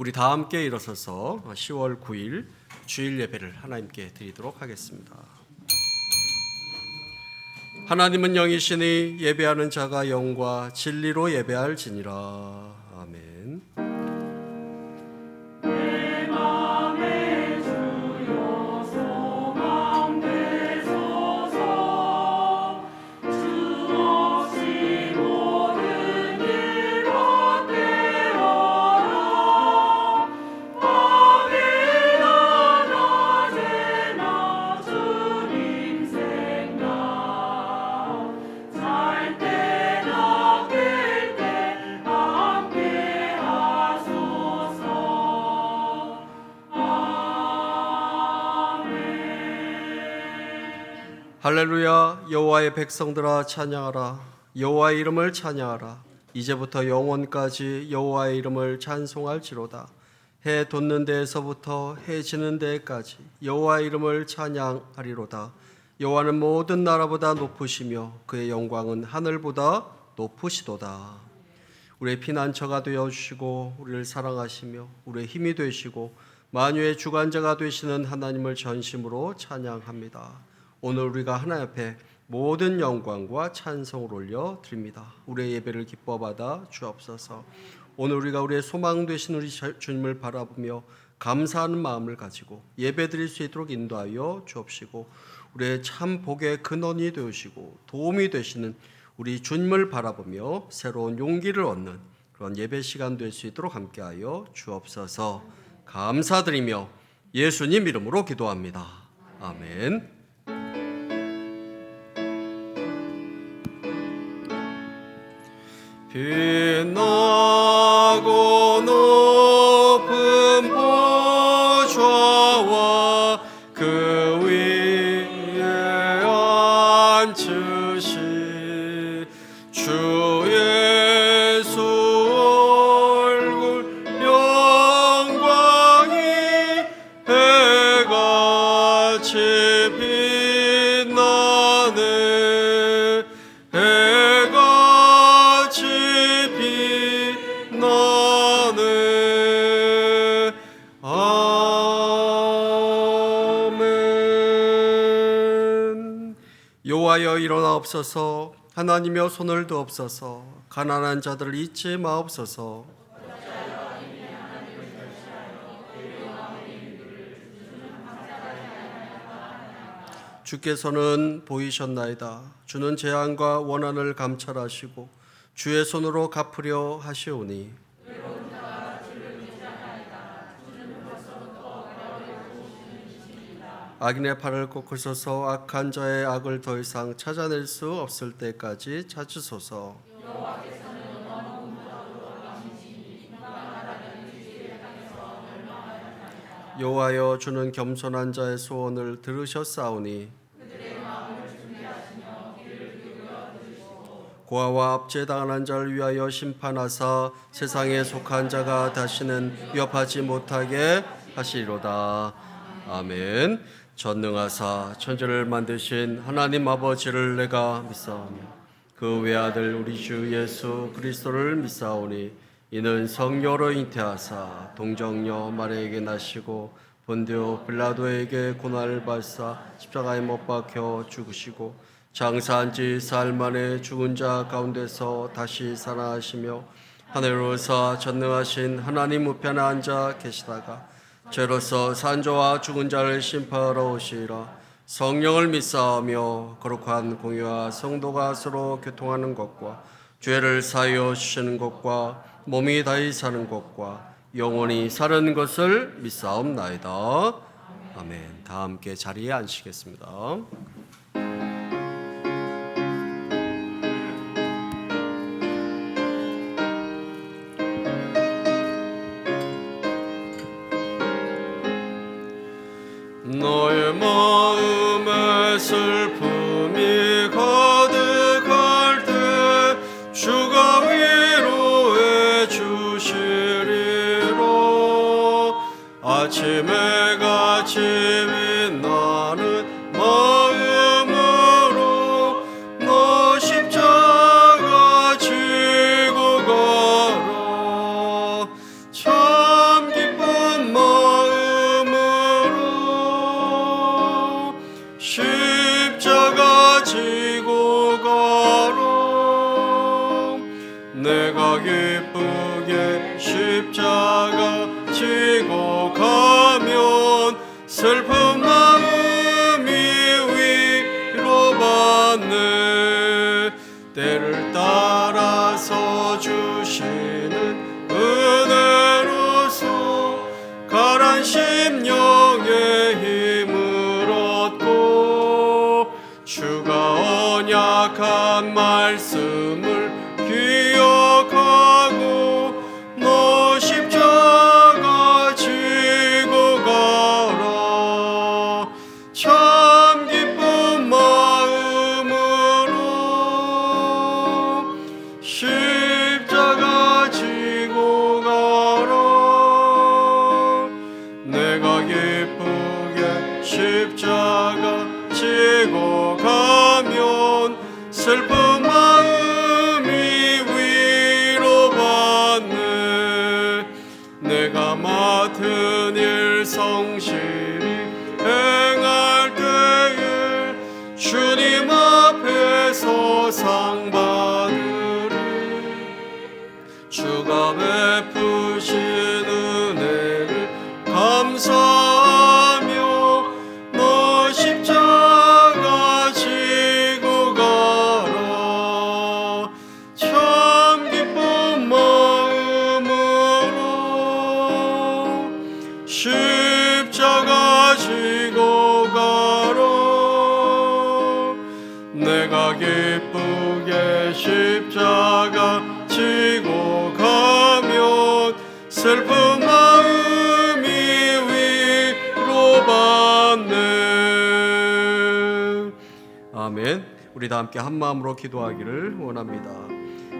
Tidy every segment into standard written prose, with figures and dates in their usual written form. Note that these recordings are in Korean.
우리 다 함께 일어서서 10월 9일 주일 예배를 하나님께 드리도록 하겠습니다. 하나님은 영이시니 예배하는 자가 영과 진리로 예배할지니라. 아멘. 할렐루야. 여호와의 백성들아 찬양하라. 여호와의 이름을 찬양하라. 이제부터 영원까지 여호와의 이름을 찬송할지로다. 해 돋는 데에서부터 해 지는 데까지 여호와의 이름을 찬양하리로다. 여호와는 모든 나라보다 높으시며 그의 영광은 하늘보다 높으시도다. 우리의 피난처가 되어주시고 우리를 사랑하시며 우리의 힘이 되시고 만유의 주관자가 되시는 하나님을 전심으로 찬양합니다. 오늘 우리가 하나님 앞에 모든 영광과 찬송을 올려 드립니다. 우리의 예배를 기뻐 받아 주옵소서. 오늘 우리가 우리의 소망 되신 우리 주님을 바라보며 감사하는 마음을 가지고 예배 드릴 수 있도록 인도하여 주옵시고 우리의 참 복의 근원이 되시고 도움이 되시는 우리 주님을 바라보며 새로운 용기를 얻는 그런 예배 시간 될 수 있도록 함께하여 주옵소서. 감사드리며 예수님 이름으로 기도합니다. 아멘. 빛나고 높은 보좌와 그 위에 앉으신 주 예수 얼굴 영광이 해같이 빛나네. 여호와여 일어나옵소서. 하나님여 손을 드옵소서. 가난한 자들을 잊지 마옵소서. 주께서는 보이셨나이다. 주는 재앙과 원한을 감찰하시고 주의 손으로 갚으려 하시오니 악인의 팔을 꺾으소서. 악한 자의 악을 더 이상 찾아낼 수 없을 때까지 찾으소서. 여호와여 주는 겸손한 자의 소원을 들으셨사오니 고아와 압제당하는 자를 위하여 심판하사 세상에 속한 자가 다시는 위협하지 못하게 하시리로다. 아멘. 전능하사 천지를 만드신 하나님 아버지를 내가 믿사오며 그 외아들 우리 주 예수 그리스도를 믿사오니 이는 성령으로 잉태하사 동정녀 마리아에게 나시고 본디오 빌라도에게 고난을 받사 십자가에 못 박혀 죽으시고 장사한 지 사흘 만에 죽은 자 가운데서 다시 살아나시며 하늘로서 전능하신 하나님 우편에 앉아 계시다가 죄로서 산자와 죽은 자를 심판하러 오시리라. 성령을 믿사오며 거룩한 공의와 성도가 서로 교통하는 것과 죄를 사하여 주시는 것과 몸이 다시 사는 것과 영원히 사는 것을 믿사옵나이다. 아멘. 다 함께 자리에 앉으시겠습니다. 너의 마음에 슬픔이 가득할 때 주가 위로해 주시리라. 아침에 같이 빛나는 마음으로 너 십자가 지고 가라. 참기 내가 기쁘게 십자가 지고 가면 슬픈 마음이 위로받네. 때를 따라서 주시는 은혜로서 가란 심령의 힘을 얻고 주가 언약한 말씀을 기억하고 너 십자가 지고 가라. 참 기쁜 마음으로 십자가 지고 가라. 내가 기쁘게 십자가 지고 가면 슬픈 마음이 위로받네. 내가 맡은 일 성실히 행할 때에 주님 앞에서 상 받으리. 주가 베푸신 은혜를 감사하며 너 십자가 지고 가라. 참 기쁜 마음으로 십자가 지고 가라. 내가 기쁘게 십자가 지고 가면 슬픈 마음이 위로받네. 아멘. 우리 다 함께 한 마음으로 기도하기를 원합니다.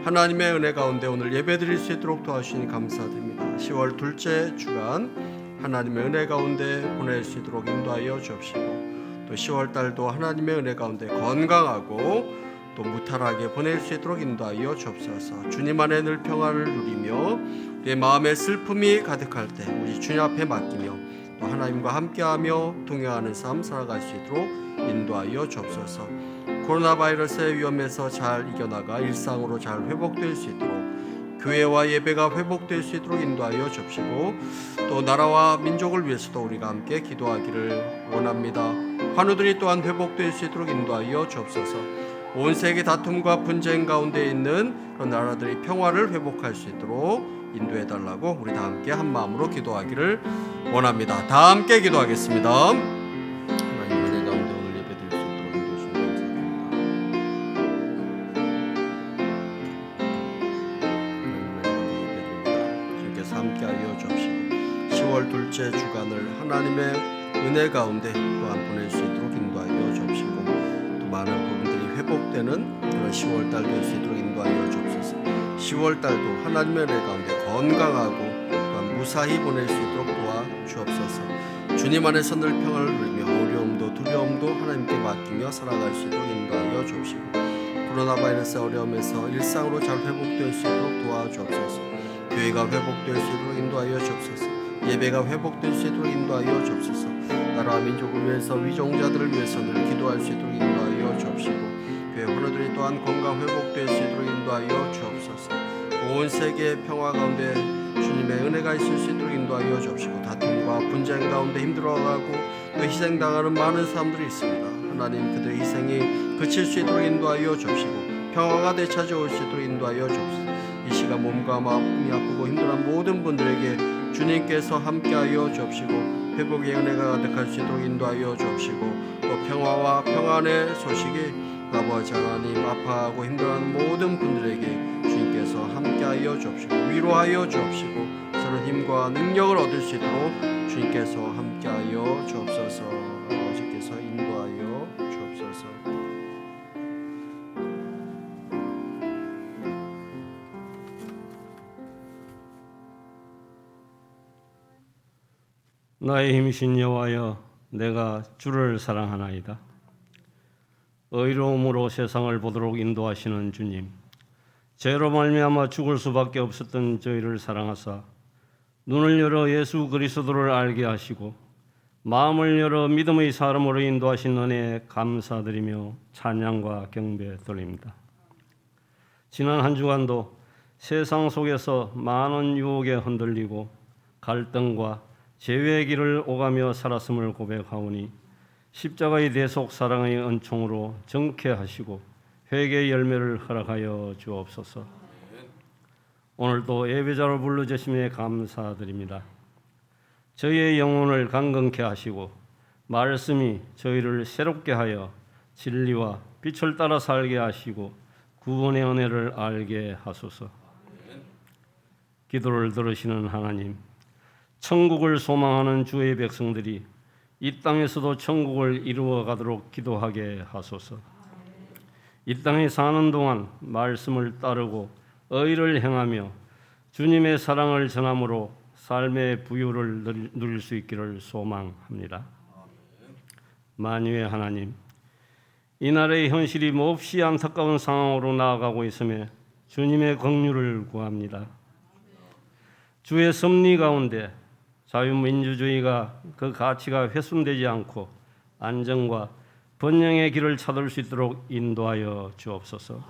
하나님의 은혜 가운데 오늘 예배드릴 수 있도록 도와주시니 감사드립니다. 10월 둘째 주간 하나님의 은혜 가운데 보낼 수 있도록 인도하여 주옵시고, 또 10월 달도 하나님의 은혜 가운데 건강하고 또 무탈하게 보낼 수 있도록 인도하여 주옵소서. 주님 안에 늘 평안을 누리며 우리의 마음에 슬픔이 가득할 때 우리 주님 앞에 맡기며 또 하나님과 함께하며 동행하는 삶 살아갈 수 있도록 인도하여 주옵소서. 코로나 바이러스의 위험에서 잘 이겨나가 일상으로 잘 회복될 수 있도록, 교회와 예배가 회복될 수 있도록 인도하여 주옵시고, 또 나라와 민족을 위해서도 우리가 함께 기도하기를 원합니다. 환우들이 또한 회복될 수 있도록 인도하여 주옵소서. 온 세계 다툼과 분쟁 가운데 있는 그런 나라들이 평화를 회복할 수 있도록 인도해달라고 우리 다 함께 한 마음으로 기도하기를 원합니다. 다 함께 기도하겠습니다. 하나님 은혜 가운데 오늘 예배드릴 수 있도록 인도해주시면 감사합니다. 주님께서 함께하여 주옵시고 10월 둘째 주간을 하나님의 은혜 가운데 또한 보낼 수 있도록 인도하여 주옵시고, 또 많은 부분들이 회복되는 그런 10월 달 될 수 있도록 인도하여 주옵소서. 10월 달도 하나님의 은혜 가운데 건강하고 또한 무사히 보낼 수 있도록 도와 주옵소서. 주님 안에서 늘 평안을 누리며 어려움도 두려움도 하나님께 맡기며 살아갈 수 있도록 인도하여 주옵시고, 코로나 바이러스 어려움에서 일상으로 잘 회복될 수 있도록 도와주옵소서. 교회가 회복될 수 있도록 인도하여 주옵소서. 예배가 회복될 수 있도록 인도하여 주옵소서. 나라와 민족을 위해서 위종자들을 위해서 늘 기도할 수 있도록 인도하여 주옵시고, 교회 환우들이 또한 건강 회복될 수 있도록 인도하여 주옵소서. 온 세계의 평화 가운데 주님의 은혜가 있을 수 있도록 인도하여 주옵시고, 다툼과 분쟁 가운데 힘들어가고 또 희생당하는 많은 사람들이 있습니다. 하나님 그들의 희생이 그칠 수 있도록 인도하여 주옵시고, 평화가 되찾아올 수 있도록 인도하여 주옵소서. 이 시간 몸과 마음이 아프고 힘들어한 모든 분들에게 주님께서 함께하여 주옵시고, 회복의 은혜가 가득할 수 있도록 인도하여 주옵시고, 또 평화와 평안의 소식이 아버지 하나님 아파하고 힘들어하는 모든 분들에게 주님께서 함께하여 주옵시고, 위로하여 주옵시고, 서로 힘과 능력을 얻을 수 있도록 주님께서 함께하여 주옵소서. 아버지께서 인도하여 주옵소서. 나의 힘이신 여호와여, 내가 주를 사랑하나이다. 의로움으로 세상을 보도록 인도하시는 주님, 죄로 말미암아 죽을 수밖에 없었던 저희를 사랑하사 눈을 열어 예수 그리스도를 알게 하시고 마음을 열어 믿음의 사람으로 인도하신 은혜에 감사드리며 찬양과 경배 돌립니다. 지난 한 주간도 세상 속에서 많은 유혹에 흔들리고 갈등과 재회의 길을 오가며 살았음을 고백하오니 십자가의 대속 사랑의 은총으로 정케하시고 회개의 열매를 허락하여 주옵소서. 오늘도 예배자로 불러주심에 감사드립니다. 저희의 영혼을 강건케 하시고 말씀이 저희를 새롭게 하여 진리와 빛을 따라 살게 하시고 구원의 은혜를 알게 하소서. 기도를 들으시는 하나님, 천국을 소망하는 주의 백성들이 이 땅에서도 천국을 이루어 가도록 기도하게 하소서. 이 땅에 사는 동안 말씀을 따르고 의를 행하며 주님의 사랑을 전함으로 삶의 부유를 누릴 수 있기를 소망합니다. 만유의 하나님, 이날의 현실이 몹시 안타까운 상황으로 나아가고 있음에 주님의 긍휼을 구합니다. 주의 섭리 가운데 자유민주주의가 그 가치가 훼손되지 않고 안정과 번영의 길을 찾을 수 있도록 인도하여 주옵소서.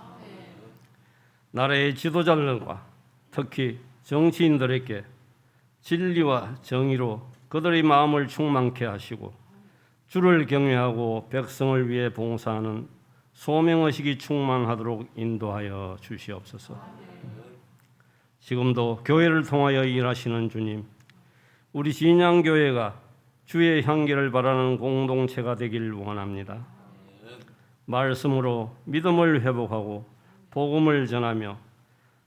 나라의 지도자들과 특히 정치인들에게 진리와 정의로 그들의 마음을 충만케 하시고 주를 경외하고 백성을 위해 봉사하는 소명의식이 충만하도록 인도하여 주시옵소서. 지금도 교회를 통하여 일하시는 주님, 우리 진양교회가 주의 향기를 바라는 공동체가 되길 원합니다. 말씀으로 믿음을 회복하고 복음을 전하며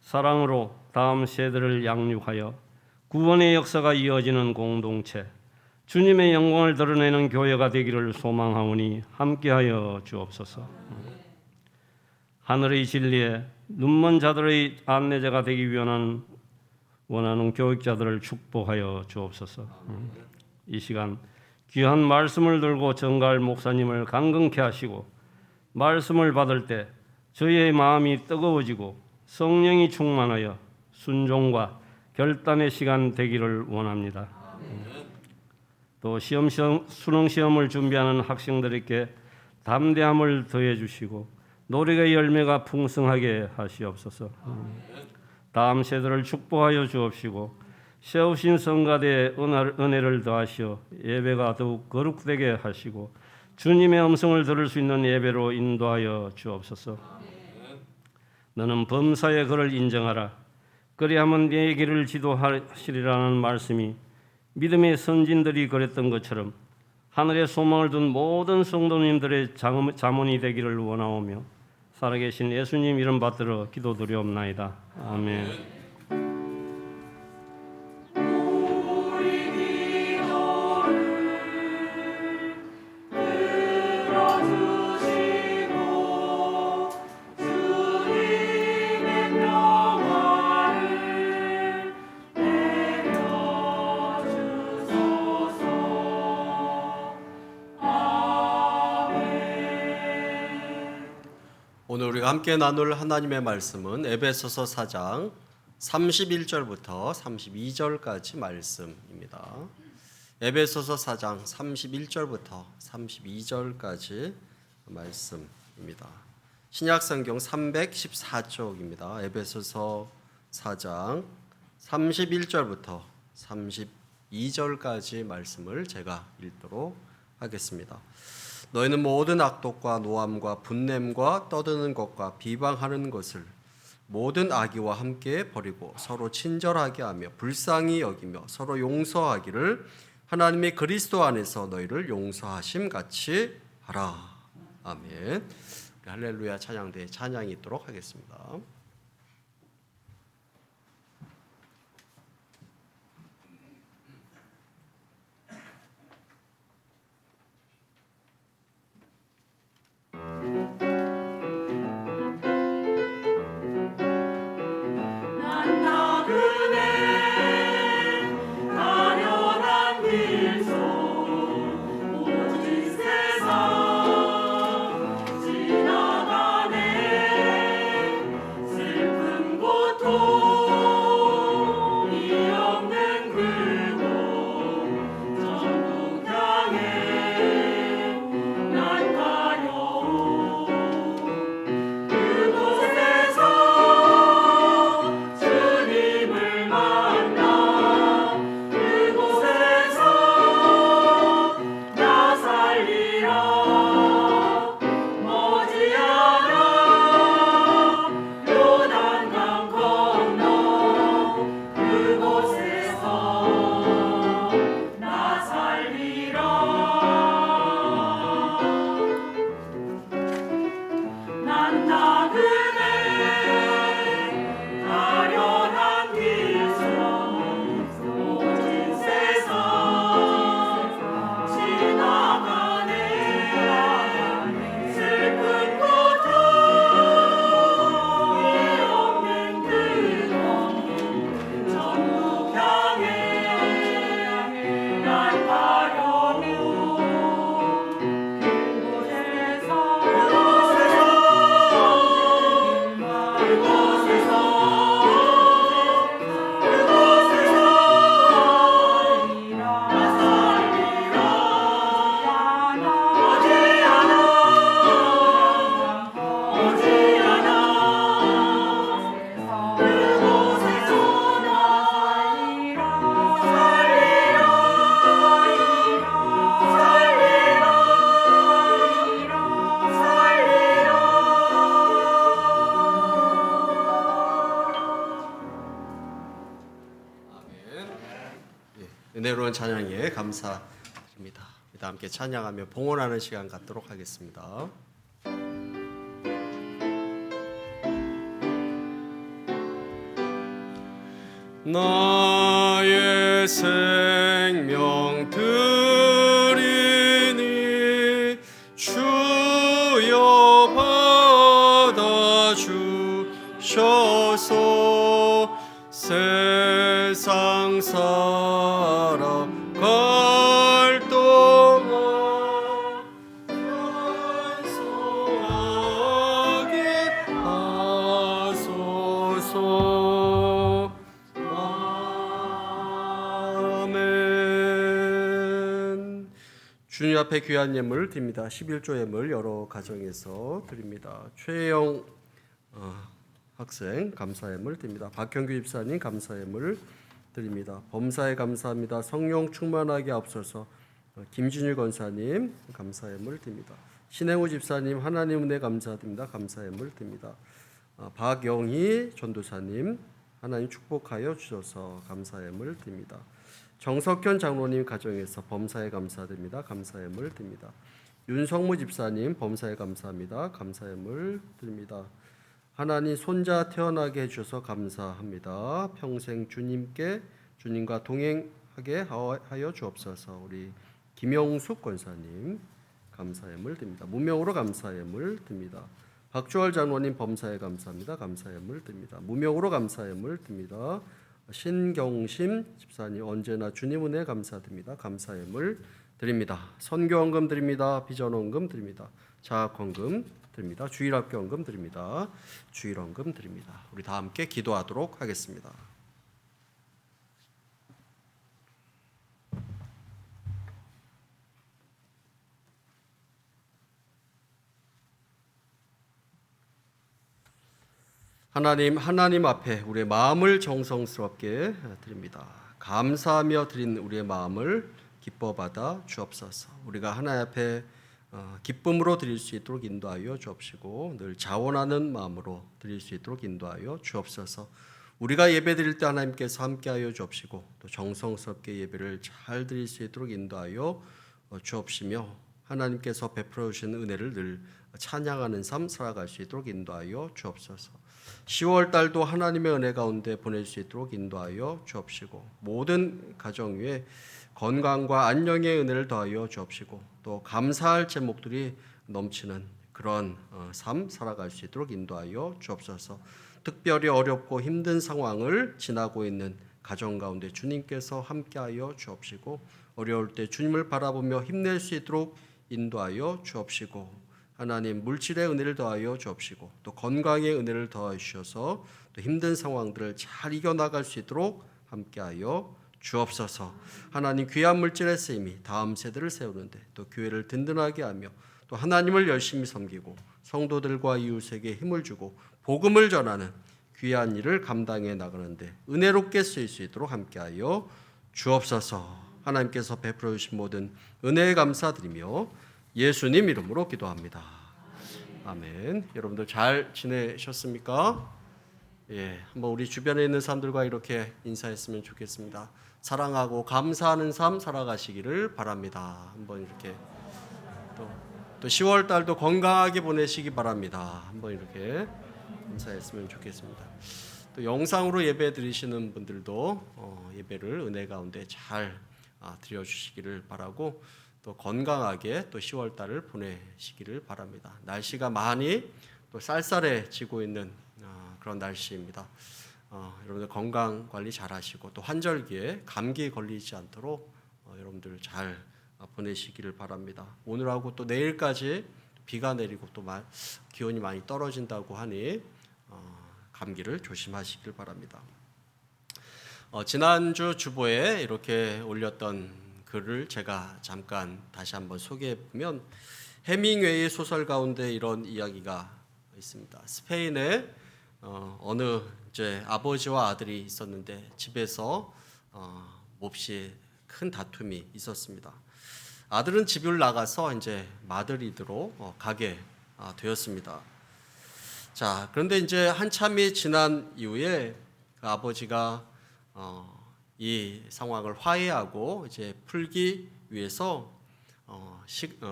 사랑으로 다음 세대를 양육하여 구원의 역사가 이어지는 공동체, 주님의 영광을 드러내는 교회가 되기를 소망하오니 함께하여 주옵소서. 하늘의 진리에 눈먼 자들의 안내자가 되기 원하는 교육자들을 축복하여 주옵소서. 이 시간 귀한 말씀을 들고 전갈 목사님을 강건케 하시고 말씀을 받을 때 저희의 마음이 뜨거워지고 성령이 충만하여 순종과 결단의 시간 되기를 원합니다. 또 수능 시험을 준비하는 학생들에게 담대함을 더해 주시고 노력의 열매가 풍성하게 하시옵소서. 다음 세대를 축복하여 주옵시고 세우신 성가대에 은혜를 더하시어 예배가 더욱 거룩되게 하시고 주님의 음성을 들을 수 있는 예배로 인도하여 주옵소서. 너는 범사의 그를 인정하라. 그리하면 네 길을 지도하시리라는 말씀이 믿음의 선진들이 그랬던 것처럼 하늘에 소망을 둔 모든 성도님들의 자문이 되기를 원하오며 살아계신 예수님 이름 받들어 기도드리옵나이다. 아멘. 오늘 우리가 함께 나눌 하나님의 말씀은 에베소서 4장 31절부터 32절까지 말씀입니다. 에베소서 4장 31절부터 32절까지 말씀입니다. 신약성경 314쪽입니다. 에베소서 4장 31절부터 32절까지 말씀을 제가 읽도록 하겠습니다. 너희는 모든 악독과 노함과 분냄과 떠드는 것과 비방하는 것을 모든 악의와 함께 버리고 서로 친절하게 하며 불쌍히 여기며 서로 용서하기를 하나님의 그리스도 안에서 너희를 용서하심 같이 하라. 아멘. 할렐루야 찬양대에 찬양이 있도록 하겠습니다. 지나가네 은혜로운 찬양에 감사드립니다. 다 함께 찬양하며 봉헌하는 시간 갖도록 하겠습니다. 나의 생명 드리니 주여 받아주셔서 세상 살아갈 동안 찬송하게 하소서. 아멘. 주님 앞에 귀한 예물 드립니다. 11조 예물 여러 가정에서 드립니다. 최영 학생 감사 예물 드립니다. 박형규 집사님 감사 예물 드립니다. 범사에 감사합니다. 성령 충만하게 앞서서 김진일 권사님 감사 예물 드립니다. 신행우 집사님 하나님 은혜 감사드립니다. 감사 예물 드립니다. 박영희 전도사님 하나님 축복하여 주셔서 감사 예물 드립니다. 정석현 장로님 가정에서 범사에 감사드립니다. 감사 예물 드립니다. 윤성무 집사님 범사에 감사합니다. 감사 예물 드립니다. 하나님 손자 태어나게 해주셔서 감사합니다. 평생 주님과 동행하게 하여 주옵소서. 우리 김영숙 권사님 감사 예물 드립니다. 무명으로 감사 예물 드립니다. 박주월 장로님 범사에 감사합니다. 감사 예물 드립니다. 무명으로 감사 예물 드립니다. 신경심 집사님 언제나 주님 은혜 감사드립니다. 감사 예물 드립니다. 선교헌금 드립니다. 비전헌금 드립니다. 자학헌금 드립니다. 주일학교헌금 드립니다. 주일헌금 드립니다. 우리 다 함께 기도하도록 하겠습니다. 하나님 앞에 우리의 마음을 정성스럽게 드립니다. 감사하며 드린 우리의 마음을 기뻐 받아 주옵소서. 우리가 하나님 앞에 기쁨으로 드릴 수 있도록 인도하여 주옵시고 늘 자원하는 마음으로 드릴 수 있도록 인도하여 주옵소서. 우리가 예배 드릴 때 하나님께서 함께하여 주옵시고 또 정성스럽게 예배를 잘 드릴 수 있도록 인도하여 주옵시며 하나님께서 베풀어 주신 은혜를 늘 찬양하는 삶 살아갈 수 있도록 인도하여 주옵소서. 10월 달도 하나님의 은혜 가운데 보낼 수 있도록 인도하여 주옵시고 모든 가정 위에 건강과 안녕의 은혜를 더하여 주옵시고 또 감사할 제목들이 넘치는 그런 삶 살아갈 수 있도록 인도하여 주옵소서. 특별히 어렵고 힘든 상황을 지나고 있는 가정 가운데 주님께서 함께하여 주옵시고 어려울 때 주님을 바라보며 힘낼 수 있도록 인도하여 주옵시고 하나님 물질의 은혜를 더하여 주옵시고 또 건강의 은혜를 더하여 주셔서 또 힘든 상황들을 잘 이겨나갈 수 있도록 함께하여 주옵소서. 하나님 귀한 물질의 쓰임이 다음 세대를 세우는데 또 교회를 든든하게 하며 또 하나님을 열심히 섬기고 성도들과 이웃에게 힘을 주고 복음을 전하는 귀한 일을 감당해 나가는데 은혜롭게 쓰일 수 있도록 함께하여 주옵소서. 하나님께서 베풀어 주신 모든 은혜에 감사드리며 예수님 이름으로 기도합니다. 아멘. 여러분들 잘 지내셨습니까? 예, 한번 우리 주변에 있는 사람들과 이렇게 인사했으면 좋겠습니다. 사랑하고 감사하는 삶 살아가시기를 바랍니다. 한번 이렇게 또 10월 달도 건강하게 보내시기 바랍니다. 한번 이렇게 인사했으면 좋겠습니다. 또 영상으로 예배 드리시는 분들도 예배를 은혜 가운데 잘 드려주시기를 바라고 또 건강하게 또 10월 달을 보내시기를 바랍니다. 날씨가 많이 또 쌀쌀해지고 있는 그런 날씨입니다. 여러분들 건강 관리 잘 하시고 또 환절기에 감기 걸리지 않도록 여러분들 잘 보내시기를 바랍니다. 오늘하고 또 내일까지 비가 내리고 또 기온이 많이 떨어진다고 하니 감기를 조심하시길 바랍니다. 지난주 주보에 이렇게 올렸던 글을 제가 잠깐 다시 한번 소개해 보면 해밍웨이의 소설 가운데 이런 이야기가 있습니다. 스페인에 어느 이제 아버지와 아들이 있었는데 집에서 몹시 큰 다툼이 있었습니다. 아들은 집을 나가서 이제 마드리드로 가게 되었습니다. 자, 그런데 이제 한참이 지난 이후에 그 아버지가 이 상황을 화해하고 이제 풀기 위해서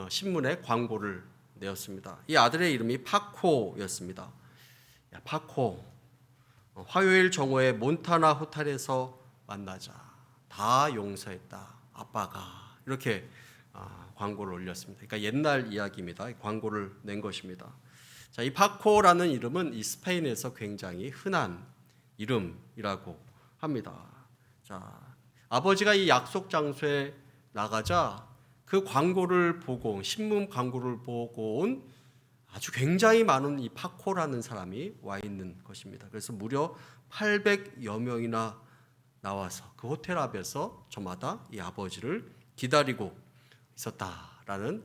신문에 광고를 내었습니다. 이 아들의 이름이 파코였습니다. 야, 파코, 화요일 정오에 몬타나 호텔에서 만나자. 다 용서했다. 아빠가 이렇게 광고를 올렸습니다. 그러니까 옛날 이야기입니다. 광고를 낸 것입니다. 자, 이 파코라는 이름은 이 스페인에서 굉장히 흔한 이름이라고 합니다. 자, 아버지가 이 약속 장소에 나가자 그 광고를 보고 신문 광고를 보고 온 아주 굉장히 많은 이 파코라는 사람이 와 있는 것입니다. 그래서 무려 800여 명이나 나와서 그 호텔 앞에서 저마다 이 아버지를 기다리고 있었다라는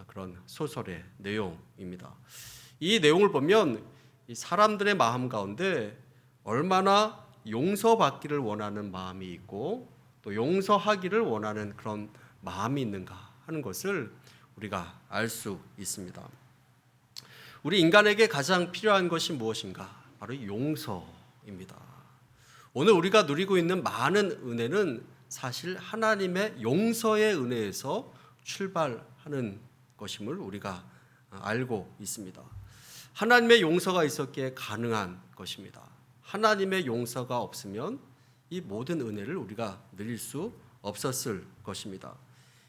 그런 소설의 내용입니다. 이 내용을 보면 이 사람들의 마음 가운데 얼마나 용서받기를 원하는 마음이 있고 또 용서하기를 원하는 그런 마음이 있는가 하는 것을 우리가 알 수 있습니다. 우리 인간에게 가장 필요한 것이 무엇인가? 바로 용서입니다. 오늘 우리가 누리고 있는 많은 은혜는 사실 하나님의 용서의 은혜에서 출발하는 것임을 우리가 알고 있습니다. 하나님의 용서가 있었기에 가능한 것입니다. 하나님의 용서가 없으면 이 모든 은혜를 우리가 누릴 수 없었을 것입니다.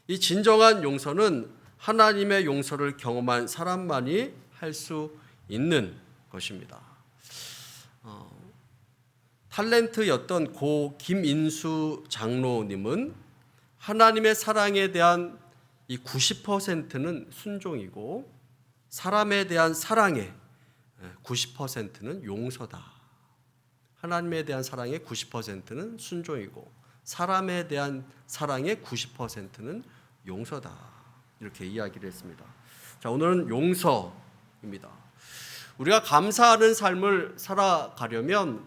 이 진정한 용서는 하나님의 용서를 경험한 사람만이 할 수 있는 것입니다. 탤런트였던 고 김인수 장로님은 하나님의 사랑에 대한 이 90%는 순종이고 사람에 대한 사랑의 90%는 용서다. 하나님에 대한 사랑의 90%는 순종이고 사람에 대한 사랑의 90%는 용서다. 이렇게 이야기를 했습니다. 자, 오늘은 용서입니다. 우리가 감사하는 삶을 살아가려면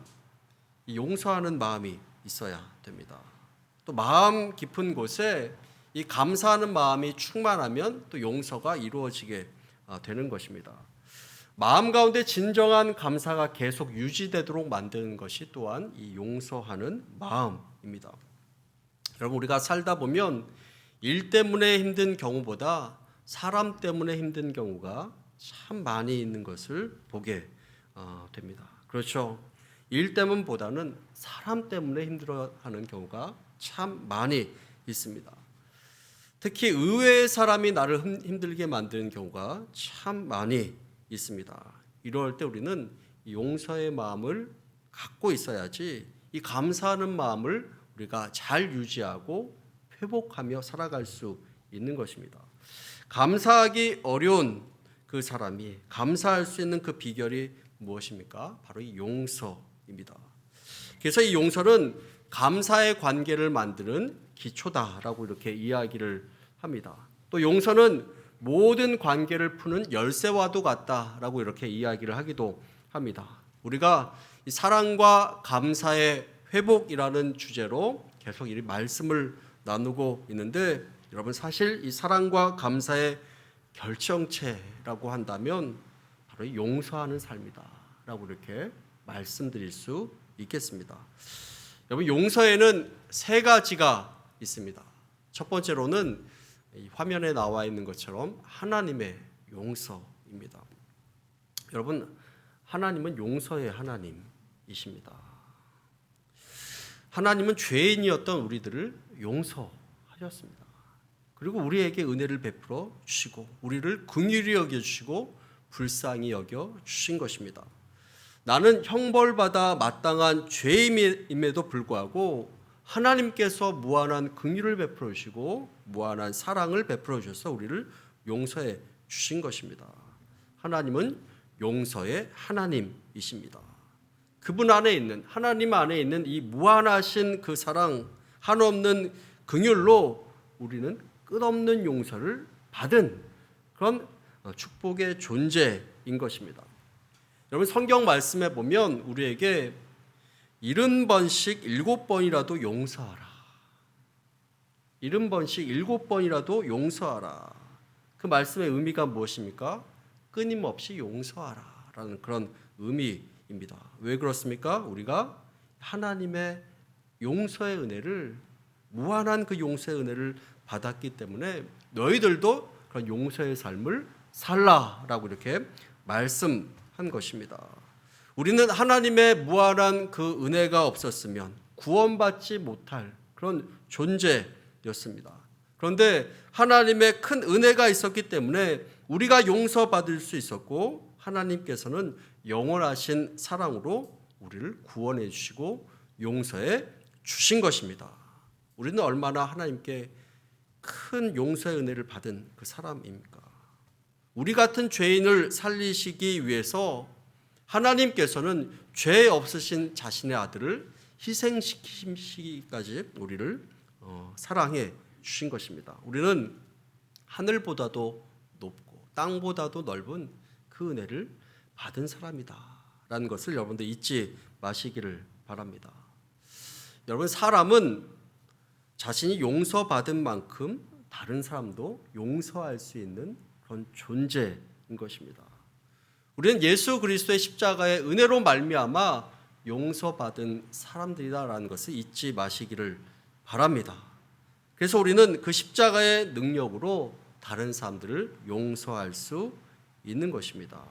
용서하는 마음이 있어야 됩니다. 또 마음 깊은 곳에 이 감사하는 마음이 충만하면 또 용서가 이루어지게 되는 것입니다. 마음 가운데 진정한 감사가 계속 유지되도록 만드는 것이 또한 이 용서하는 마음입니다. 여러분, 우리가 살다 보면 일 때문에 힘든 경우보다 사람 때문에 힘든 경우가 참 많이 있는 것을 보게 됩니다. 그렇죠? 일 때문보다는 사람 때문에 힘들어하는 경우가 참 많이 있습니다. 특히 의외의 사람이 나를 힘들게 만드는 경우가 참 많이 있습니다. 이럴 때 우리는 용서의 마음을 갖고 있어야지 이 감사하는 마음을 우리가 잘 유지하고 회복하며 살아갈 수 있는 것입니다. 감사하기 어려운 그 사람이 감사할 수 있는 그 비결이 무엇입니까? 바로 이 용서입니다. 그래서 이 용서는 감사의 관계를 만드는 기초다라고 이렇게 이야기를 합니다. 또 용서는 모든 관계를 푸는 열쇠와도 같다라고 이렇게 이야기를 하기도 합니다. 우리가 이 사랑과 감사의 회복이라는 주제로 계속 이 말씀을 나누고 있는데 여러분, 사실 이 사랑과 감사의 결정체라고 한다면 바로 용서하는 삶이다라고 이렇게 말씀드릴 수 있겠습니다. 여러분, 용서에는 세 가지가 있습니다. 첫 번째로는 이 화면에 나와 있는 것처럼 하나님의 용서입니다. 여러분, 하나님은 용서의 하나님이십니다. 하나님은 죄인이었던 우리들을 용서하셨습니다. 그리고 우리에게 은혜를 베풀어 주시고 우리를 긍휼히 여겨 주시고 불쌍히 여겨 주신 것입니다. 나는 형벌받아 마땅한 죄임에도 불구하고 하나님께서 무한한 긍휼을 베풀어 주시고 무한한 사랑을 베풀어 주셔서 우리를 용서해 주신 것입니다. 하나님은 용서의 하나님이십니다. 그분 안에 있는, 하나님 안에 있는 이 무한하신 그 사랑, 한없는 긍휼로 우리는 끝없는 용서를 받은 그런 축복의 존재인 것입니다. 여러분, 성경 말씀에 보면 우리에게 70번씩 7번이라도 용서하라. 70번씩 7번이라도 용서하라. 그 말씀의 의미가 무엇입니까? 끊임없이 용서하라 라는 그런 의미입니다. 왜 그렇습니까? 우리가 하나님의 용서의 은혜를, 무한한 그 용서의 은혜를 받았기 때문에 너희들도 그런 용서의 삶을 살라라고 이렇게 말씀한 것입니다. 우리는 하나님의 무한한 그 은혜가 없었으면 구원받지 못할 그런 존재였습니다. 그런데 하나님의 큰 은혜가 있었기 때문에 우리가 용서받을 수 있었고, 하나님께서는 영원하신 사랑으로 우리를 구원해 주시고 용서해 주신 것입니다. 우리는 얼마나 하나님께 큰 용서의 은혜를 받은 그 사람입니까? 우리 같은 죄인을 살리시기 위해서 하나님께서는 죄 없으신 자신의 아들을 희생시키기까지 우리를 사랑해 주신 것입니다. 우리는 하늘보다도 높고 땅보다도 넓은 그 은혜를 받은 사람이다라는 것을 여러분들 잊지 마시기를 바랍니다. 여러분, 사람은 자신이 용서받은 만큼 다른 사람도 용서할 수 있는 그런 존재인 것입니다. 우리는 예수 그리스도의 십자가의 은혜로 말미암아 용서받은 사람들이다라는 것을 잊지 마시기를 바랍니다. 그래서 우리는 그 십자가의 능력으로 다른 사람들을 용서할 수 있는 것입니다.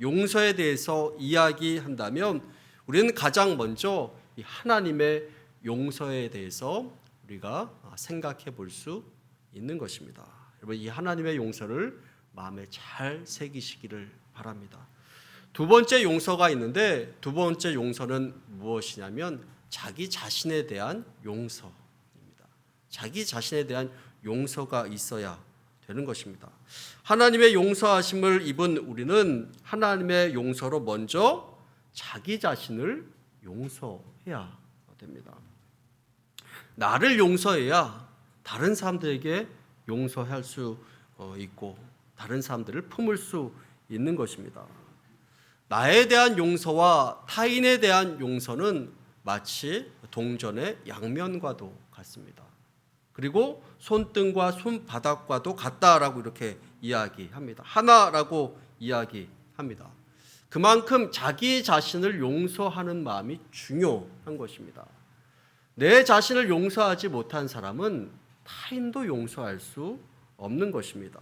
용서에 대해서 이야기한다면 우리는 가장 먼저 이 하나님의 용서에 대해서 우리가 생각해 볼 수 있는 것입니다. 여러분, 이 하나님의 용서를 마음에 잘 새기시기를 바랍니다. 두 번째 용서가 있는데, 두 번째 용서는 무엇이냐면 자기 자신에 대한 용서입니다. 자기 자신에 대한 용서가 있어야 되는 것입니다. 하나님의 용서하심을 입은 우리는 하나님의 용서로 먼저 자기 자신을 용서해야 됩니다. 나를 용서해야 다른 사람들에게 용서할 수 있고 다른 사람들을 품을 수 있는 것입니다. 나에 대한 용서와 타인에 대한 용서는 마치 동전의 양면과도 같습니다. 그리고 손등과 손바닥과도 같다라고 이렇게 이야기합니다. 하나라고 이야기합니다. 그만큼 자기 자신을 용서하는 마음이 중요한 것입니다. 내 자신을 용서하지 못한 사람은 타인도 용서할 수 없는 것입니다.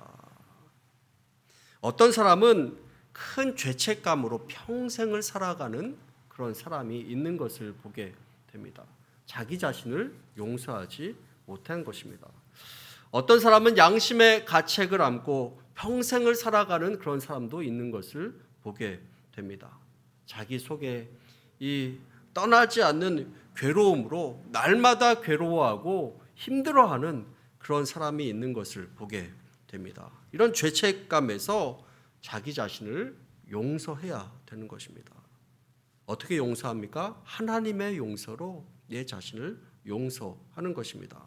어떤 사람은 큰 죄책감으로 평생을 살아가는 그런 사람이 있는 것을 보게 됩니다. 자기 자신을 용서하지 못한 것입니다. 어떤 사람은 양심의 가책을 안고 평생을 살아가는 그런 사람도 있는 것을 보게 됩니다. 자기 속에 이 떠나지 않는 괴로움으로 날마다 괴로워하고 힘들어하는 그런 사람이 있는 것을 보게 됩니다. 이런 죄책감에서 자기 자신을 용서해야 되는 것입니다. 어떻게 용서합니까? 하나님의 용서로 내 자신을 용서하는 것입니다.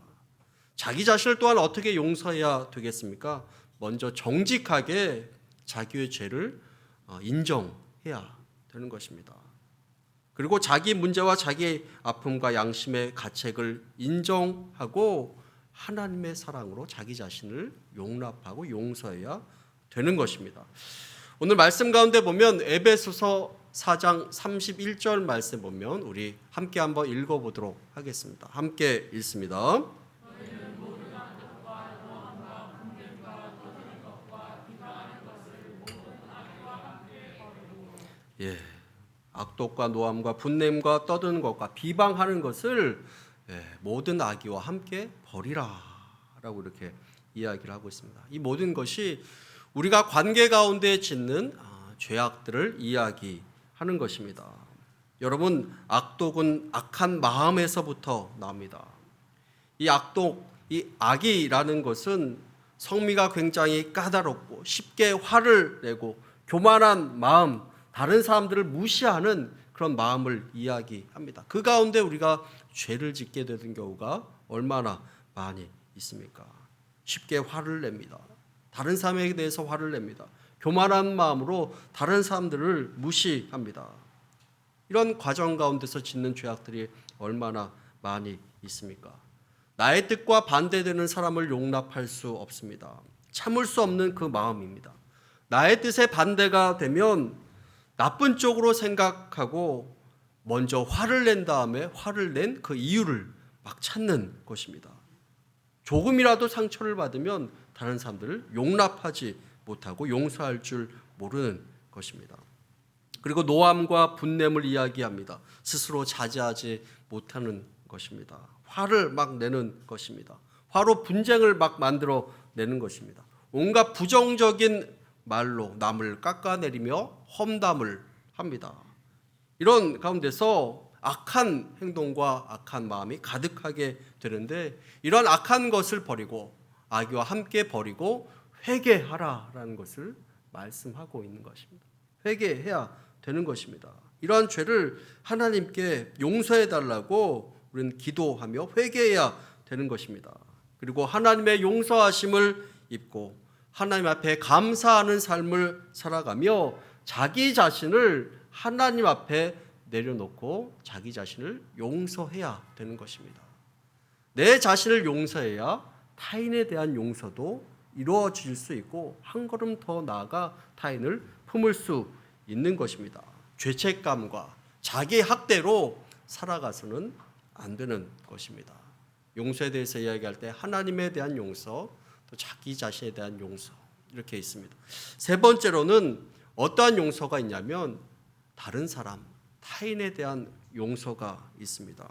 자기 자신을 또한 어떻게 용서해야 되겠습니까? 먼저 정직하게 자기의 죄를 인정해야 되는 것입니다. 그리고 자기 문제와 자기 아픔과 양심의 가책을 인정하고 하나님의 사랑으로 자기 자신을 용납하고 용서해야 되는 것입니다. 오늘 말씀 가운데 보면 에베소서 4장 31절 말씀 보면 우리 함께 한번 읽어보도록 하겠습니다. 함께 읽습니다. 예, 악독과 노함과 분냄과 떠드는 것과 비방하는 것을 모든 악의와 함께 버리라라고 이렇게 이야기를 하고 있습니다. 이 모든 것이 우리가 관계 가운데 짓는 죄악들을 이야기하는 것입니다. 여러분, 악독은 악한 마음에서부터 나옵니다. 이 악독, 이 악이라는 것은 성미가 굉장히 까다롭고 쉽게 화를 내고 교만한 마음, 다른 사람들을 무시하는 그런 마음을 이야기합니다. 그 가운데 우리가 죄를 짓게 되는 경우가 얼마나 많이 있습니까? 쉽게 화를 냅니다. 다른 사람에게 대해서 화를 냅니다. 교만한 마음으로 다른 사람들을 무시합니다. 이런 과정 가운데서 짓는 죄악들이 얼마나 많이 있습니까? 나의 뜻과 반대되는 사람을 용납할 수 없습니다. 참을 수 없는 그 마음입니다. 나의 뜻에 반대가 되면 나쁜 쪽으로 생각하고 먼저 화를 낸 다음에 화를 낸 그 이유를 막 찾는 것입니다. 조금이라도 상처를 받으면 다른 사람들을 용납하지 못하고 용서할 줄 모르는 것입니다. 그리고 노함과 분냄을 이야기합니다. 스스로 자제하지 못하는 것입니다. 화를 막 내는 것입니다. 화로 분쟁을 막 만들어 내는 것입니다. 온갖 부정적인 말로 남을 깎아내리며 험담을 합니다. 이런 가운데서 악한 행동과 악한 마음이 가득하게 되는데, 이런 악한 것을 버리고 악의와 함께 버리고 회개하라라는 것을 말씀하고 있는 것입니다. 회개해야 되는 것입니다. 이러한 죄를 하나님께 용서해 달라고 우리는 기도하며 회개해야 되는 것입니다. 그리고 하나님의 용서하심을 입고 하나님 앞에 감사하는 삶을 살아가며 자기 자신을 하나님 앞에 내려놓고 자기 자신을 용서해야 되는 것입니다. 내 자신을 용서해야 타인에 대한 용서도 이루어질 수 있고 한 걸음 더 나아가 타인을 품을 수 있는 것입니다. 죄책감과 자기 학대로 살아가서는 안 되는 것입니다. 용서에 대해서 이야기할 때 하나님에 대한 용서, 또 자기 자신에 대한 용서, 이렇게 있습니다. 세 번째로는 어떠한 용서가 있냐면 다른 사람, 타인에 대한 용서가 있습니다.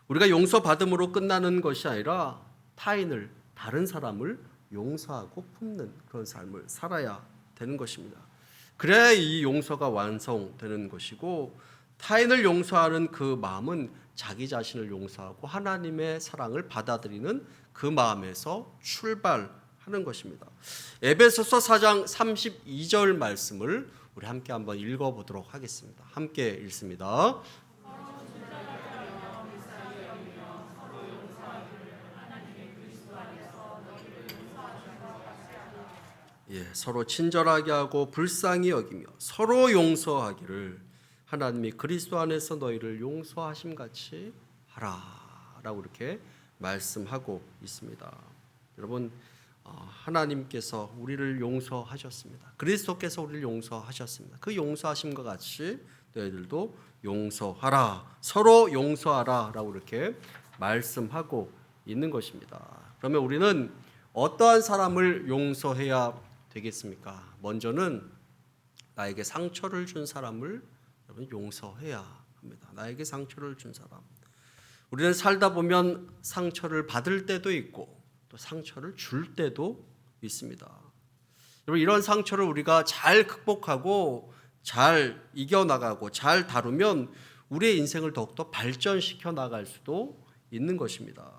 우리가 용서받음으로 끝나는 것이 아니라 타인을, 다른 사람을 용서하고 품는 그런 삶을 살아야 되는 것입니다. 그래야 이 용서가 완성되는 것이고, 타인을 용서하는 그 마음은 자기 자신을 용서하고 하나님의 사랑을 받아들이는 그 마음에서 출발하는 것입니다. 에베소서 4장 32절 말씀을 우리 함께 한번 읽어보도록 하겠습니다. 함께 읽습니다. 서로 친절하게 하고 불쌍히 여기며 서로 용서하기를 하나님이 그리스도 안에서 너희를 용서하심 같이 하라라고 이렇게 말씀하고 있습니다. 여러분, 하나님께서 우리를 용서하셨습니다. 그리스도께서 우리를 용서하셨습니다. 그 용서하심과 같이 너희들도 용서하라, 서로 용서하라라고 이렇게 말씀하고 있는 것입니다. 그러면 우리는 어떠한 사람을 용서해야 되겠습니까? 먼저는 나에게 상처를 준 사람을 용서해야 합니다. 나에게 상처를 준 사람. 우리는 살다 보면 상처를 받을 때도 있고 또 상처를 줄 때도 있습니다. 여러분, 이런 상처를 우리가 잘 극복하고 잘 이겨나가고 잘 다루면 우리의 인생을 더욱더 발전시켜 나갈 수도 있는 것입니다.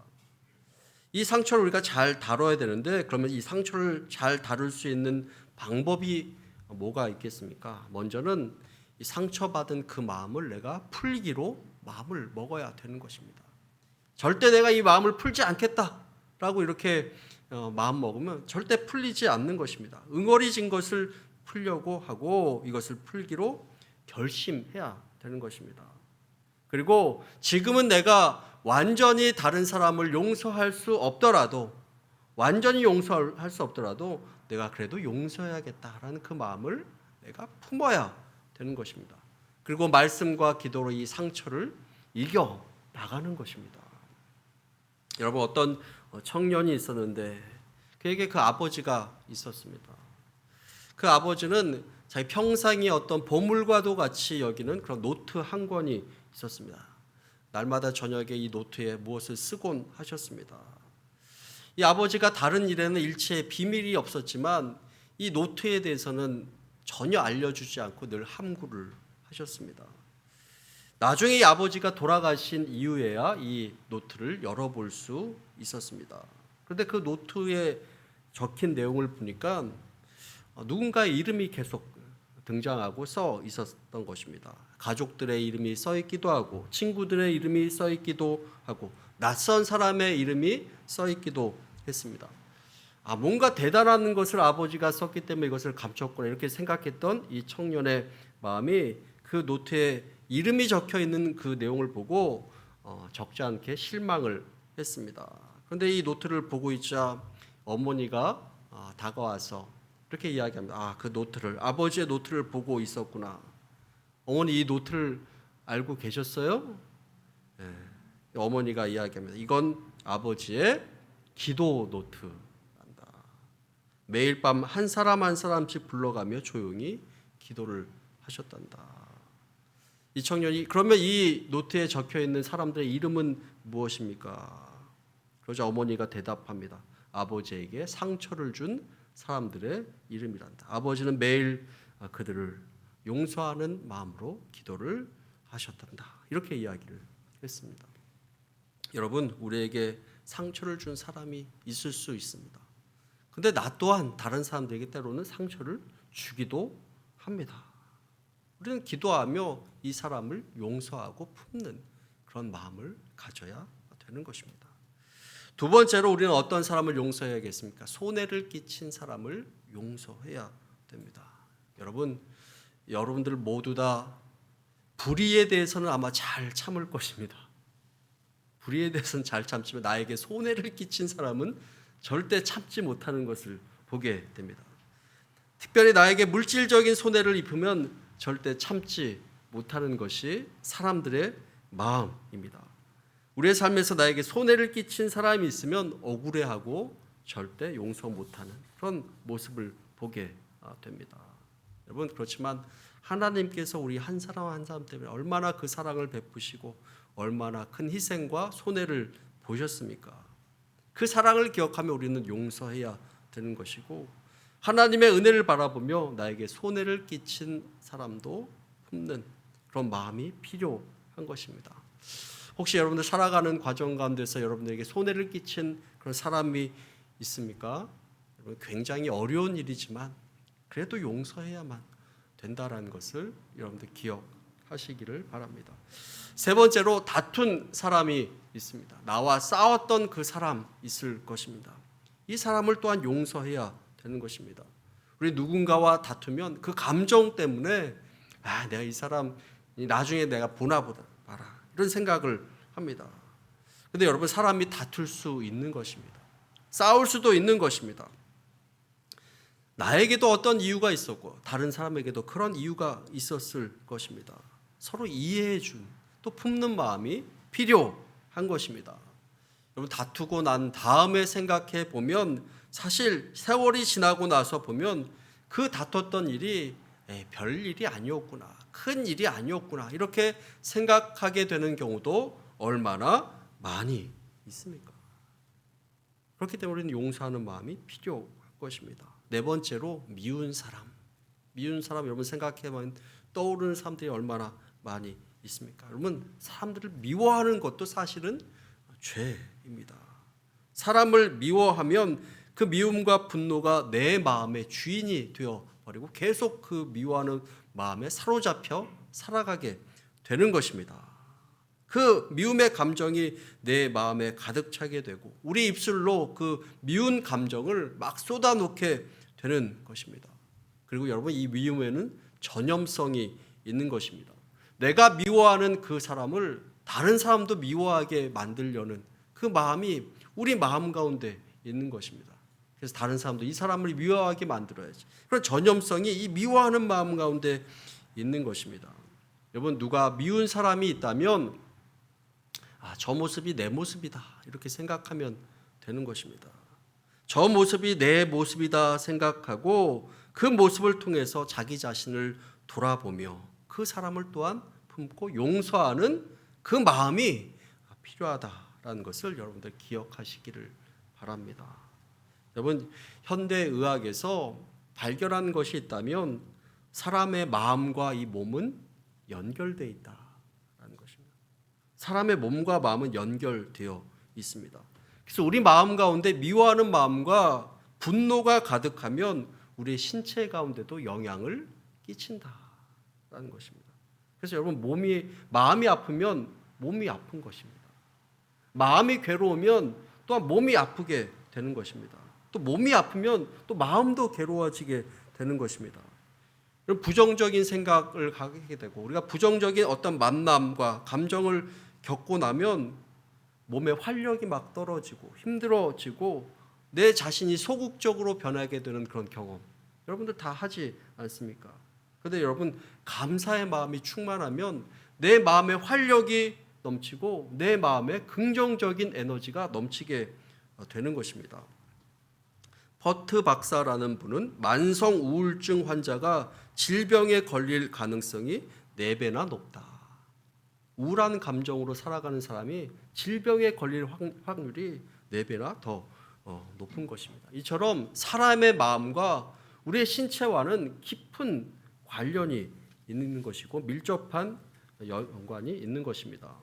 이 상처를 우리가 잘 다뤄야 되는데, 그러면 이 상처를 잘 다룰 수 있는 방법이 뭐가 있겠습니까? 먼저는 이 상처받은 그 마음을 내가 풀기로 마음을 먹어야 되는 것입니다. 절대 내가 이 마음을 풀지 않겠다라고 이렇게 마음 먹으면 절대 풀리지 않는 것입니다. 응어리진 것을 풀려고 하고 이것을 풀기로 결심해야 되는 것입니다. 그리고 지금은 내가 완전히 다른 사람을 용서할 수 없더라도, 완전히 용서할 수 없더라도 내가 그래도 용서해야겠다라는 그 마음을 내가 품어야 되는 것입니다. 그리고 말씀과 기도로 이 상처를 이겨 나가는 것입니다. 여러분, 어떤 청년이 있었는데 그에게 그 아버지가 있었습니다. 그 아버지는 자기 평상이 어떤 보물과도 같이 여기는 그런 노트 한 권이 있었습니다. 날마다 저녁에 이 노트에 무엇을 쓰곤 하셨습니다. 이 아버지가 다른 일에는 일체의 비밀이 없었지만 이 노트에 대해서는 전혀 알려주지 않고 늘 함구를 하셨습니다. 나중에 이 아버지가 돌아가신 이후에야 이 노트를 열어볼 수 있었습니다. 그런데 그 노트에 적힌 내용을 보니까 누군가의 이름이 계속 등장하고 써 있었던 것입니다. 가족들의 이름이 써 있기도 하고 친구들의 이름이 써 있기도 하고 낯선 사람의 이름이 써 있기도 했습니다. 뭔가 대단한 것을 아버지가 썼기 때문에 이것을 감췄구나 이렇게 생각했던 이 청년의 마음이 그 노트에 이름이 적혀 있는 그 내용을 보고 적지 않게 실망을 했습니다. 그런데 이 노트를 보고 있자 어머니가 다가와서 이렇게 이야기합니다. 그 노트를, 아버지의 노트를 보고 있었구나. 어머니, 이 노트를 알고 계셨어요? 예. 어머니가 이야기합니다. 이건 아버지의 기도 노트란다. 매일 밤 한 사람 한 사람씩 불러가며 조용히 기도를 하셨단다. 이 청년이 그러면 이 노트에 적혀 있는 사람들의 이름은 무엇입니까? 그러자 어머니가 대답합니다. 아버지에게 상처를 준 사람들의 이름이란다. 아버지는 매일 그들을 용서하는 마음으로 기도를 하셨단다. 이렇게 이야기를 했습니다. 여러분, 우리에게 상처를 준 사람이 있을 수 있습니다. 근데 나 또한 다른 사람들에게 때로는 상처를 주기도 합니다. 우리는 기도하며 이 사람을 용서하고 품는 그런 마음을 가져야 되는 것입니다. 두 번째로 우리는 어떤 사람을 용서해야겠습니까? 손해를 끼친 사람을 용서해야 됩니다. 여러분들 모두 다 불의에 대해서는 아마 잘 참을 것입니다. 불의에 대해서는 잘 참지만 나에게 손해를 끼친 사람은 절대 참지 못하는 것을 보게 됩니다. 특별히 나에게 물질적인 손해를 입으면 절대 참지 못하는 것이 사람들의 마음입니다. 우리의 삶에서 나에게 손해를 끼친 사람이 있으면 억울해하고 절대 용서 못하는 그런 모습을 보게 됩니다. 여러분, 그렇지만 하나님께서 우리 한 사람 한 사람 때문에 얼마나 그 사랑을 베푸시고 얼마나 큰 희생과 손해를 보셨습니까? 그 사랑을 기억하며 우리는 용서해야 되는 것이고, 하나님의 은혜를 바라보며 나에게 손해를 끼친 사람도 품는 그런 마음이 필요한 것입니다. 혹시 여러분들 살아가는 과정 가운데서 여러분들에게 손해를 끼친 그런 사람이 있습니까? 여러분, 굉장히 어려운 일이지만 그래도 용서해야만 된다라는 것을 여러분들 기억하시기를 바랍니다. 세 번째로 다툰 사람이 있습니다. 나와 싸웠던 그 사람 있을 것입니다. 이 사람을 또한 용서해야 되는 것입니다. 우리 누군가와 다투면 그 감정 때문에 내가 이 사람 나중에 내가 보나 봐라 이런 생각을 합니다. 그런데 여러분, 사람이 다툴 수 있는 것입니다. 싸울 수도 있는 것입니다. 나에게도 어떤 이유가 있었고 다른 사람에게도 그런 이유가 있었을 것입니다. 서로 이해해 준, 또 품는 마음이 필요한 것입니다. 여러분, 다투고 난 다음에 생각해 보면 사실 세월이 지나고 나서 보면 그 다퉜던 일이 별 일이 아니었구나, 큰 일이 아니었구나 이렇게 생각하게 되는 경우도 얼마나 많이 있습니까? 그렇기 때문에 우리는 용서하는 마음이 필요한 것입니다. 네 번째로 미운 사람 여러분 생각해보면 떠오르는 사람들이 얼마나 많이 있습니까? 여러분, 사람들을 미워하는 것도 사실은 죄입니다. 사람을 미워하면 그 미움과 분노가 내 마음의 주인이 되어버리고 계속 그 미워하는 마음에 사로잡혀 살아가게 되는 것입니다. 그 미움의 감정이 내 마음에 가득 차게 되고 우리 입술로 그 미운 감정을 막 쏟아놓게 되는 것입니다. 그리고 여러분, 이 미움에는 전염성이 있는 것입니다. 내가 미워하는 그 사람을 다른 사람도 미워하게 만들려는 그 마음이 우리 마음 가운데 있는 것입니다. 그래서 다른 사람도 이 사람을 미워하게 만들어야지. 그런 전염성이 이 미워하는 마음 가운데 있는 것입니다. 여러분, 누가 미운 사람이 있다면 저 모습이 내 모습이다 이렇게 생각하면 되는 것입니다. 저 모습이 내 모습이다 생각하고 그 모습을 통해서 자기 자신을 돌아보며 그 사람을 또한 품고 용서하는 그 마음이 필요하다라는 것을 여러분들 기억하시기를 바랍니다. 여러분, 현대의학에서 발견한 것이 있다면 사람의 마음과 이 몸은 연결되어 있다라는 것입니다. 사람의 몸과 마음은 연결되어 있습니다. 그래서 우리 마음 가운데 미워하는 마음과 분노가 가득하면 우리의 신체 가운데도 영향을 끼친다라는 것입니다. 그래서 여러분, 마음이 아프면 몸이 아픈 것입니다. 마음이 괴로우면 또한 몸이 아프게 되는 것입니다. 또 몸이 아프면 또 마음도 괴로워지게 되는 것입니다. 부정적인 생각을 하게 되고 우리가 부정적인 어떤 만남과 감정을 겪고 나면 몸의 활력이 막 떨어지고 힘들어지고 내 자신이 소극적으로 변하게 되는 그런 경험 여러분들 다 하지 않습니까? 그런데 여러분, 감사의 마음이 충만하면 내 마음에 활력이 넘치고 내 마음에 긍정적인 에너지가 넘치게 되는 것입니다. 버트 박사라는 분은 만성 우울증 환자가 질병에 걸릴 가능성이 4배나 높다. 우울한 감정으로 살아가는 사람이 질병에 걸릴 확률이 4배나 더 높은 것입니다. 이처럼 사람의 마음과 우리의 신체와는 깊은 관련이 있는 것이고 밀접한 연관이 있는 것입니다.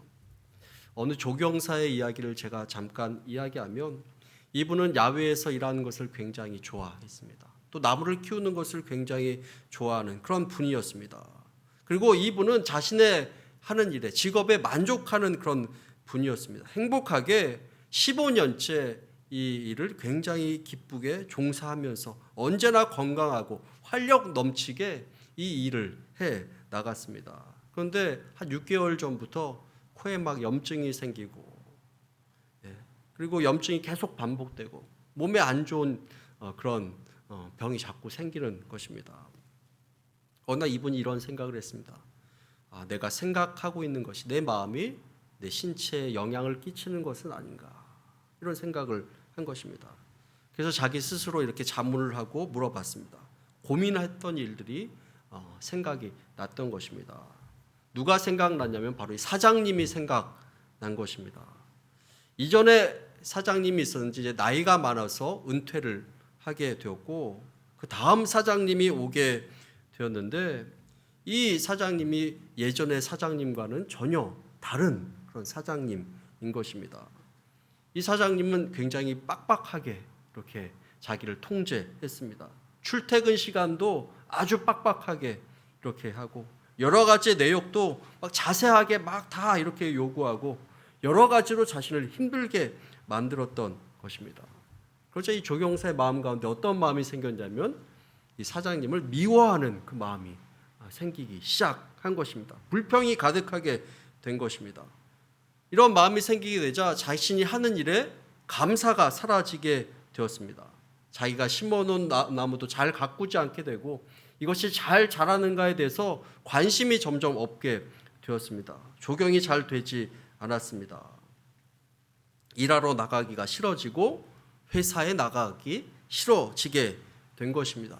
어느 조경사의 이야기를 제가 잠깐 이야기하면 이분은 야외에서 일하는 것을 굉장히 좋아했습니다. 또 나무를 키우는 것을 굉장히 좋아하는 그런 분이었습니다. 그리고 이분은 자신의 하는 일에 직업에 만족하는 그런 분이었습니다. 행복하게 15년째 이 일을 굉장히 기쁘게 종사하면서 언제나 건강하고 활력 넘치게 이 일을 해 나갔습니다. 그런데 한 6개월 전부터 코에 막 염증이 생기고 그리고 염증이 계속 반복되고 몸에 안 좋은 그런 병이 자꾸 생기는 것입니다. 어느 날 이분이 이런 생각을 했습니다. 내가 생각하고 있는 것이 내 마음이 내 신체에 영향을 끼치는 것은 아닌가 이런 생각을 한 것입니다. 그래서 자기 스스로 이렇게 자문을 하고 물어봤습니다. 고민했던 일들이 생각이 났던 것입니다. 누가 생각났냐면 바로 이 사장님이 생각난 것입니다. 이전에 사장님이 있었는지 이제 나이가 많아서 은퇴를 하게 되었고 그 다음 사장님이 오게 되었는데 이 사장님이 예전의 사장님과는 전혀 다른 그런 사장님인 것입니다. 이 사장님은 굉장히 빡빡하게 이렇게 자기를 통제했습니다. 출퇴근 시간도 아주 빡빡하게 이렇게 하고 여러 가지 내역도 막 자세하게 막 다 이렇게 요구하고 여러 가지로 자신을 힘들게 만들었던 것입니다. 그러자 이 조경사의 마음 가운데 어떤 마음이 생겼냐면 이 사장님을 미워하는 그 마음이 생기기 시작한 것입니다. 불평이 가득하게 된 것입니다. 이런 마음이 생기게 되자 자신이 하는 일에 감사가 사라지게 되었습니다. 자기가 심어놓은 나무도 잘 가꾸지 않게 되고 이것이 잘 자라는가에 대해서 관심이 점점 없게 되었습니다. 조경이 잘 되지 않았습니다. 일하러 나가기가 싫어지고 회사에 나가기 싫어지게 된 것입니다.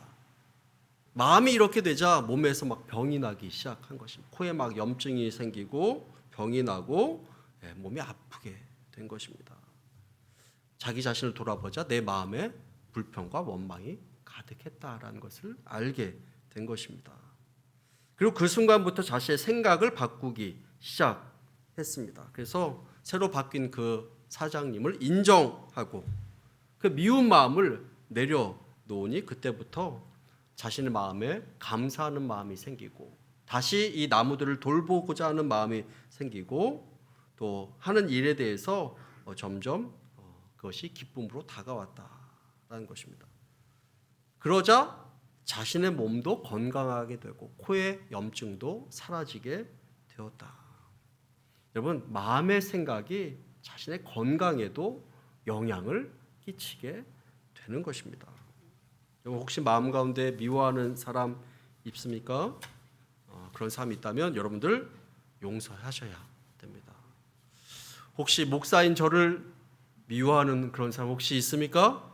마음이 이렇게 되자 몸에서 막 병이 나기 시작한 것입니다. 코에 막 염증이 생기고 병이 나고 몸이 아프게 된 것입니다. 자기 자신을 돌아보자 내 마음에 불평과 원망이 가득했다라는 것을 알게 된 것입니다. 그리고 그 순간부터 자신의 생각을 바꾸기 시작했습니다. 그래서 새로 바뀐 그 사장님을 인정하고 그 미운 마음을 내려놓으니 그때부터 자신의 마음에 감사하는 마음이 생기고 다시 이 나무들을 돌보고자 하는 마음이 생기고 또 하는 일에 대해서 점점 그것이 기쁨으로 다가왔다라는 것입니다. 그러자 자신의 몸도 건강하게 되고 코의 염증도 사라지게 되었다. 여러분, 마음의 생각이 자신의 건강에도 영향을 끼치게 되는 것입니다. 여러분, 혹시 마음 가운데 미워하는 사람 있습니까? 그런 사람이 있다면 여러분들 용서하셔야 됩니다. 혹시 목사인 저를 미워하는 그런 사람 혹시 있습니까?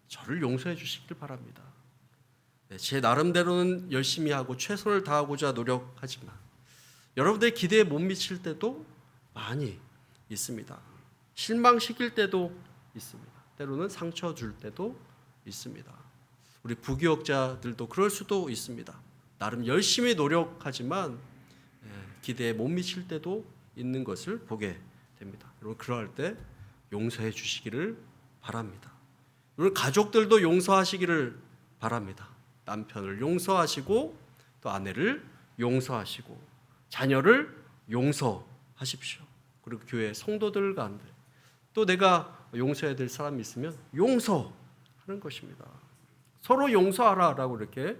저를 용서해 주시길 바랍니다. 제 나름대로는 열심히 하고 최선을 다하고자 노력하지만 여러분들의 기대에 못 미칠 때도 많이 있습니다. 실망시킬 때도 있습니다. 때로는 상처 줄 때도 있습니다. 우리 부교역자들도 그럴 수도 있습니다. 나름 열심히 노력하지만 기대에 못 미칠 때도 있는 것을 보게 됩니다. 여러분 그럴 때 용서해 주시기를 바랍니다. 여러분 가족들도 용서하시기를 바랍니다. 남편을 용서하시고 또 아내를 용서하시고 자녀를 용서하십시오. 그리고 교회 성도들 가운데 또 내가 용서해야 될 사람이 있으면 용서하는 것입니다. 서로 용서하라라고 이렇게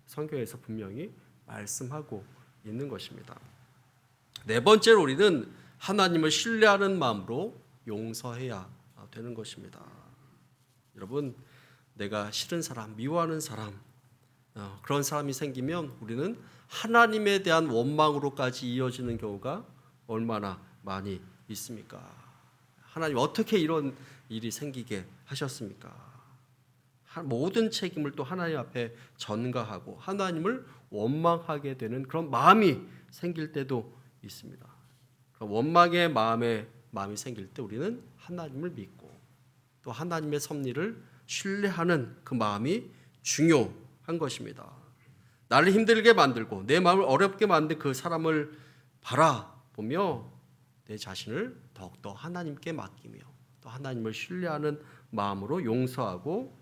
성경에서 분명히 말씀하고 있는 것입니다. 네 번째로 우리는 하나님을 신뢰하는 마음으로 용서해야 되는 것입니다. 여러분, 내가 싫은 사람, 미워하는 사람 그런 사람이 생기면 우리는 하나님에 대한 원망으로까지 이어지는 경우가 얼마나 많이 있습니까? 하나님 어떻게 이런 일이 생기게 하셨습니까? 모든 책임을 또 하나님 앞에 전가하고 하나님을 원망하게 되는 그런 마음이 생길 때도 있습니다. 원망의 마음이 생길 때 우리는 하나님을 믿고 또 하나님의 섭리를 신뢰하는 그 마음이 중요한 것입니다. 나를 힘들게 만들고 내 마음을 어렵게 만든 그 사람을 바라보며 내 자신을 더욱더 하나님께 맡기며 또 하나님을 신뢰하는 마음으로 용서하고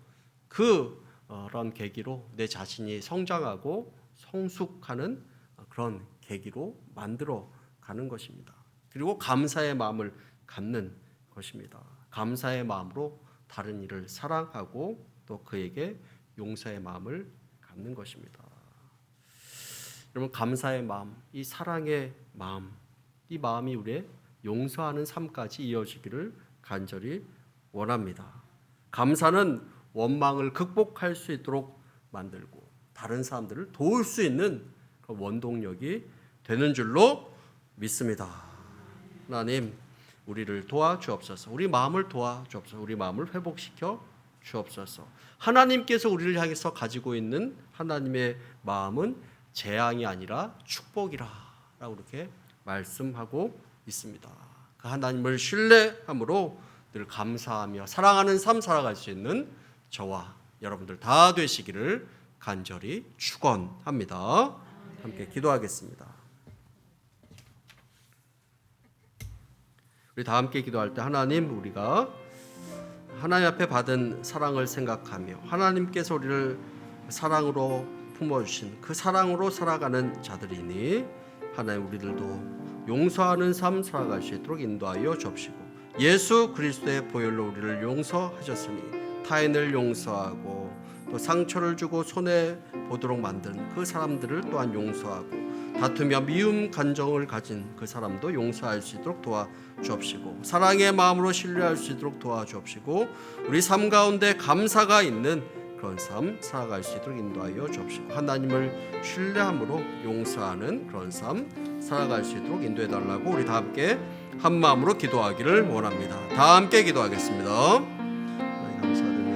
그런 계기로 내 자신이 성장하고 성숙하는 그런 계기로 만들어 가는 것입니다. 그리고 감사의 마음을 갖는 것입니다. 감사의 마음으로 다른 이를 사랑하고 또 그에게 용서의 마음을 갖는 것입니다. 여러분, 감사의 마음, 이 사랑의 마음, 이 마음이 우리의 용서하는 삶까지 이어지기를 간절히 원합니다. 감사는 원망을 극복할 수 있도록 만들고 다른 사람들을 도울 수 있는 원동력이 되는 줄로 믿습니다. 하나님, 우리를 도와주옵소서. 우리 마음을 도와주옵소서. 우리 마음을 회복시켜 주옵소서. 하나님께서 우리를 향해서 가지고 있는 하나님의 마음은 재앙이 아니라 축복이라 라고 이렇게 말씀하고 있습니다. 그 하나님을 신뢰함으로 늘 감사하며 사랑하는 삶 살아갈 수 있는 저와 여러분들 다 되시기를 간절히 축원합니다. 함께 기도하겠습니다. 우리 다 함께 기도할 때 하나님, 우리가 하나님 앞에 받은 사랑을 생각하며 하나님께서 우리를 사랑으로 품어주신 그 사랑으로 살아가는 자들이니 하나님, 우리들도 용서하는 삶 살아갈 수 있도록 인도하여 주옵시고 예수 그리스도의 보혈로 우리를 용서하셨으니 타인을 용서하고 또 상처를 주고 손해보도록 만든 그 사람들을 또한 용서하고 다투며 미움 감정을 가진 그 사람도 용서할 수 있도록 도와주옵시고 사랑의 마음으로 신뢰할 수 있도록 도와주옵시고 우리 삶 가운데 감사가 있는 그런 삶 살아갈 수 있도록 인도하여 주옵시고 하나님을 신뢰함으로 용서하는 그런 삶 살아갈 수 있도록 인도해 달라고 우리 다 함께 한 마음으로 기도하기를 원합니다. 다 함께 기도하겠습니다. 하나님 감사드립니다.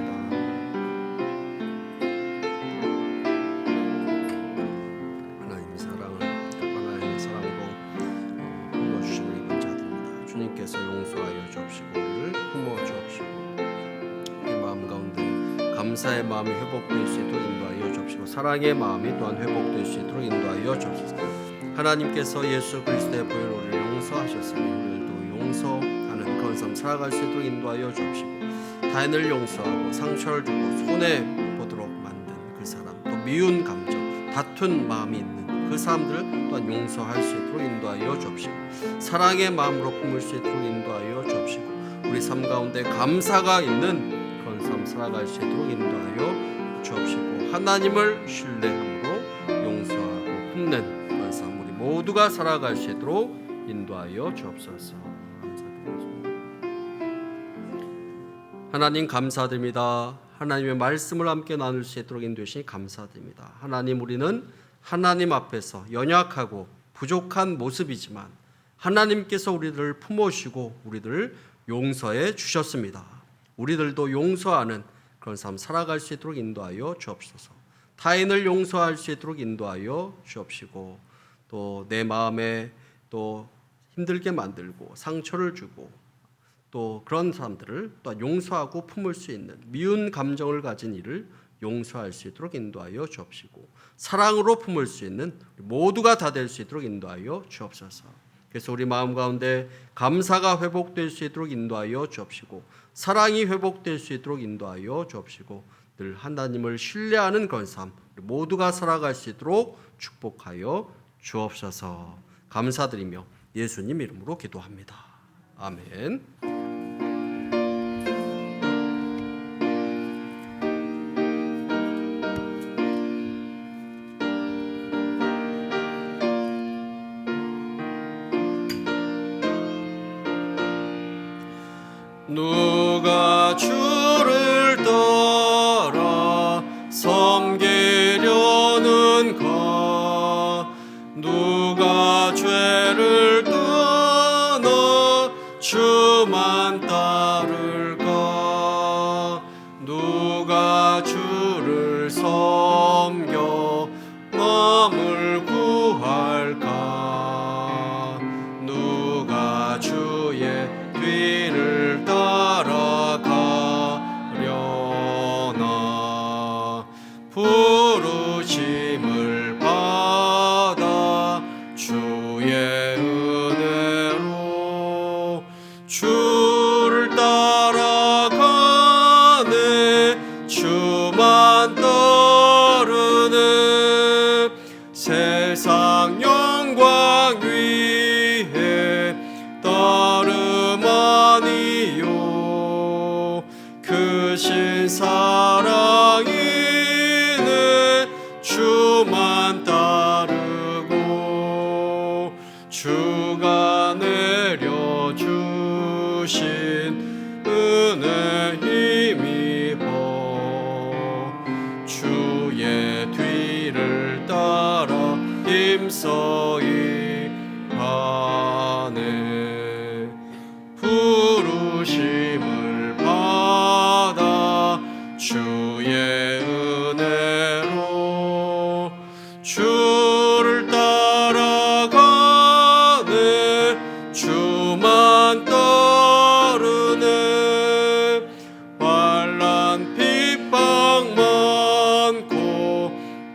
하나님의 사랑으로 품어주시는 이번 자들입니다. 주님께서 용서하여 주옵시고 우리를 품어주옵시고 우리 마음 가운데 감사의 마음이 회복될 수 있도록 인도하여 주옵시고 사랑의 마음이 또한 회복될 수 있도록 인도하여 주옵소서. 하나님께서 예수 그리스도의 보혈로 우리를 용서하셨으니 우리도 용서하는 그런 삶 살아갈 수 있도록 인도하여 주옵시고 타인을 용서하고 상처를 주고 손해보도록 만든 그 사람 또 미운 감정 다툰 마음이 있는 그 사람들을 또한 용서할 수 있도록 인도하여 주옵시고 사랑의 마음으로 품을 수 있도록 인도하여 주옵시고 우리 삶 가운데 감사가 있는 그런 삶 살아갈 수 있도록 인도하여 주옵시고 하나님을 신뢰함으로 용서하고 품는 그런 삶 우리 모두가 살아갈 수 있도록 인도하여 주옵소서. 하나님 감사드립니다. 하나님의 말씀을 함께 나눌 수 있도록 인도하시니 감사드립니다. 하나님, 우리는 하나님 앞에서 연약하고 부족한 모습이지만 하나님께서 우리들을 품어주시고 우리들을 용서해 주셨습니다. 우리들도 용서하는 그런 삶 살아갈 수 있도록 인도하여 주옵소서. 타인을 용서할 수 있도록 인도하여 주옵시고 또 내 마음에 또 힘들게 만들고 상처를 주고 또 그런 사람들을 또 용서하고 품을 수 있는 미운 감정을 가진 이를 용서할 수 있도록 인도하여 주옵시고 사랑으로 품을 수 있는 모두가 다 될 수 있도록 인도하여 주옵소서. 그래서 우리 마음 가운데 감사가 회복될 수 있도록 인도하여 주옵시고 사랑이 회복될 수 있도록 인도하여 주옵시고 늘 하나님을 신뢰하는 그런 삶 모두가 살아갈 수 있도록 축복하여 주옵소서. 감사드리며 예수님 이름으로 기도합니다. 아멘. 누가 주를 따라 섬기려 주만 따를까? 누가 주를 섬겨 남을 구할까? 누가 주의 뒤를 따라가려나? 부르심을 받아 주의 은혜로 주를 따라가네. 주만 따르네. 세상 영광 위에 따름 아니요. 크신 사랑이네. 주만 따르고 주가 내려주신 은혜 힘입어 주의 뒤를 따라 힘써이 가네. 부르심을 받아 주의 은혜로 주를 따라가네. 주만 따르네. 환난 핍박 많고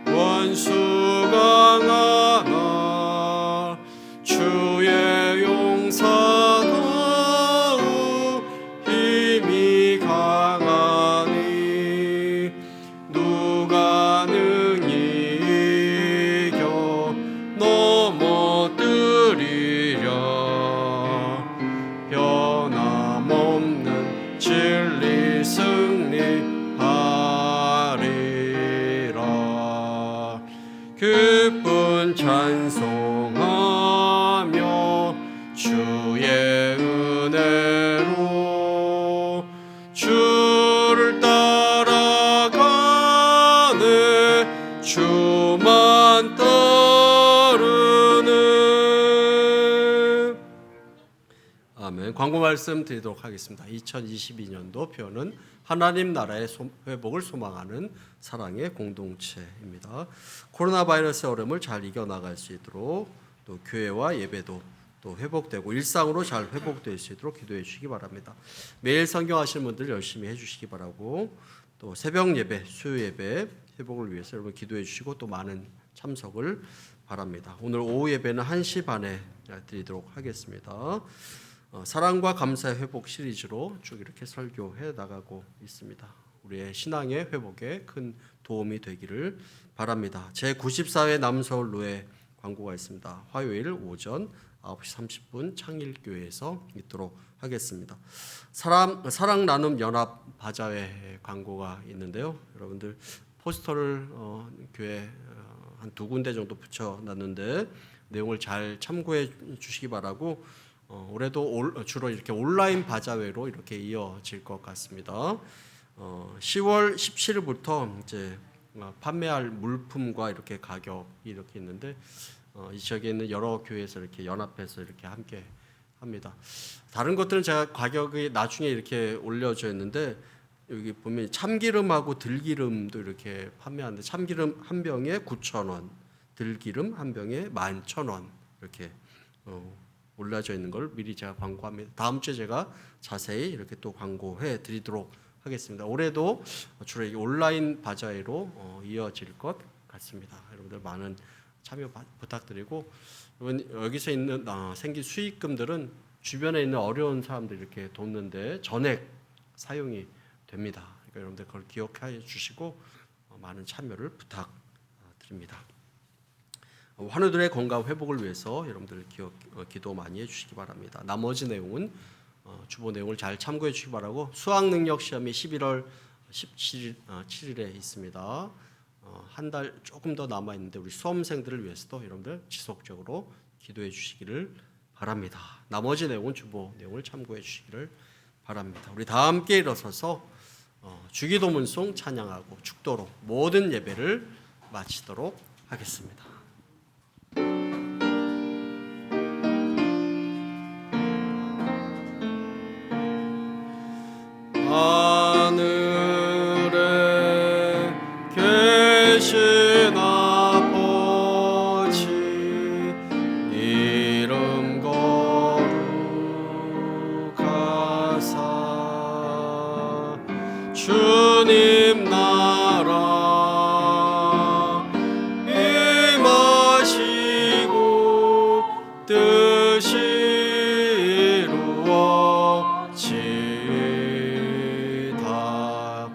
원수 강하나 주의 용사 더욱 힘이 강하니. 누가 능히 이겨 넘어뜨리랴. 변함없는 진리 승리하리라. 기쁜 찬송하며 주의 은혜로 주를 따라가네. 주만 따르네. 아멘. 광고 말씀 드리도록 하겠습니다. 2022년도 표는 하나님 나라의 회복을 소망하는 사랑의 공동체입니다. 코로나 바이러스의 어려움을 잘 이겨나갈 수 있도록 또 교회와 예배도 또 회복되고 일상으로 잘 회복될 수 있도록 기도해 주시기 바랍니다. 매일 성경 하시는 분들 열심히 해주시기 바라고, 또 새벽 예배, 수요 예배 회복을 위해서 여러분 기도해 주시고 또 많은 참석을 바랍니다. 오늘 오후 예배는 1시 반에 드리도록 하겠습니다. 사랑과 감사의 회복 시리즈로 쭉 이렇게 설교해 나가고 있습니다. 우리의 신앙의 회복에 큰 도움이 되기를 바랍니다. 제94회 남서울로의 광고가 있습니다. 화요일 오전 9시 30분 창일교회에서 있도록 하겠습니다. 사랑 나눔 연합 바자회 광고가 있는데요. 여러분들 포스터를 교회 한 2군데 정도 붙여놨는데 내용을 잘 참고해 주시기 바라고, 올해도 주로 이렇게 온라인 바자회로 이렇게 이어질 것 같습니다. 10월 17일부터 이제 판매할 물품과 이렇게 가격이 이렇게 있는데, 이 지역에 있는 여러 교회에서 이렇게 연합해서 이렇게 함께 합니다. 다른 것들은 제가 가격이 나중에 이렇게 올려져 있는데, 여기 보면 참기름하고 들기름도 이렇게 판매하는데 참기름 한 병에 9,000원, 들기름 한 병에 11,000원 이렇게 올라져 있는 걸 미리 제가 광고합니다. 다음 주에 제가 자세히 이렇게 또 광고해 드리도록 하겠습니다. 올해도 주로 온라인 바자회로 이어질 것 같습니다. 여러분들 많은 참여 부탁드리고, 여기서 있는 생긴 수익금들은 주변에 있는 어려운 사람들 이렇게 돕는데 전액 사용이 됩니다. 그러니까 여러분들 그걸 기억해 주시고 많은 참여를 부탁드립니다. 환우들의 건강 회복을 위해서 여러분들 기도 많이 해주시기 바랍니다. 나머지 내용은 주보 내용을 잘 참고해 주시기 바라고, 수학 능력 시험이 11월 17일에 있습니다. 한 달 조금 더 남아 있는데 우리 수험생들을 위해서도 여러분들 지속적으로 기도해 주시기를 바랍니다. 나머지 내용은 주보 내용을 참고해 주시기를 바랍니다. 우리 다 함께 일어서서 주기도문송 찬양하고 축도로 모든 예배를 마치도록 하겠습니다. 주님 나라 임하시고 뜻이 이루어지다.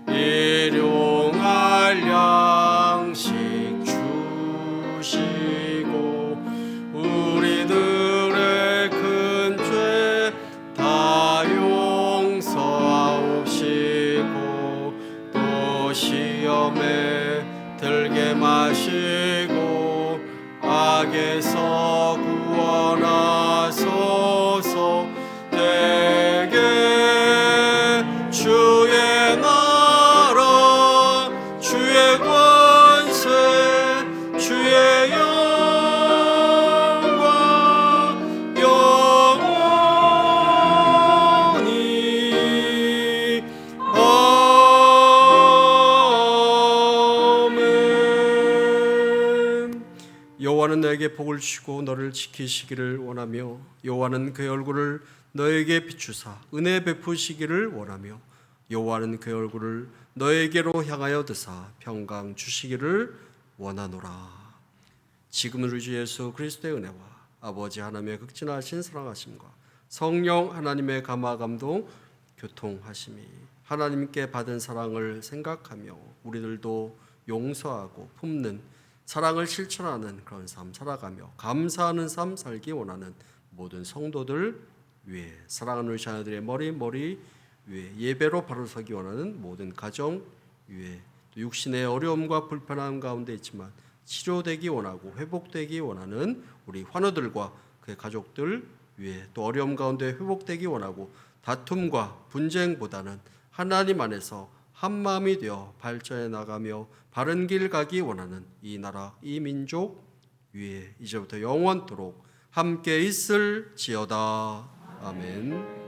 일용할 양식 주시고 우리들의 큰 죄 다 용서하옵시고 또 시험에 들게 마시고 악에서 구원하소서. 내게 주의 나라 주의 권세 주의 영광 영원히 아멘. 여호와는 너에게 복을 주시고 너를 지키시기를 원하며 여호와는 그의 얼굴을 너에게 비추사 은혜 베푸시기를 원하며 여호와는 그의 얼굴을 너에게로 향하여 드사 평강 주시기를 원하노라. 지금 우리 주 예수 그리스도의 은혜와 아버지 하나님의 극진하신 사랑하심과 성령 하나님의 감화 감동 교통하심이 하나님께 받은 사랑을 생각하며 우리들도 용서하고 품는 사랑을 실천하는 그런 삶 살아가며 감사하는 삶 살기 원하는 모든 성도들 위해 사랑하는 우리 자녀들의 머리 위에 예배로 바로 서기 원하는 모든 가정 위에 육신의 어려움과 불편함 가운데 있지만 치료되기 원하고 회복되기 원하는 우리 환우들과 그의 가족들 위에 또 어려움 가운데 회복되기 원하고 다툼과 분쟁보다는 하나님 안에서 한마음이 되어 발전해 나가며 바른 길 가기 원하는 이 나라 이 민족 위에 이제부터 영원토록 함께 있을지어다. 아멘.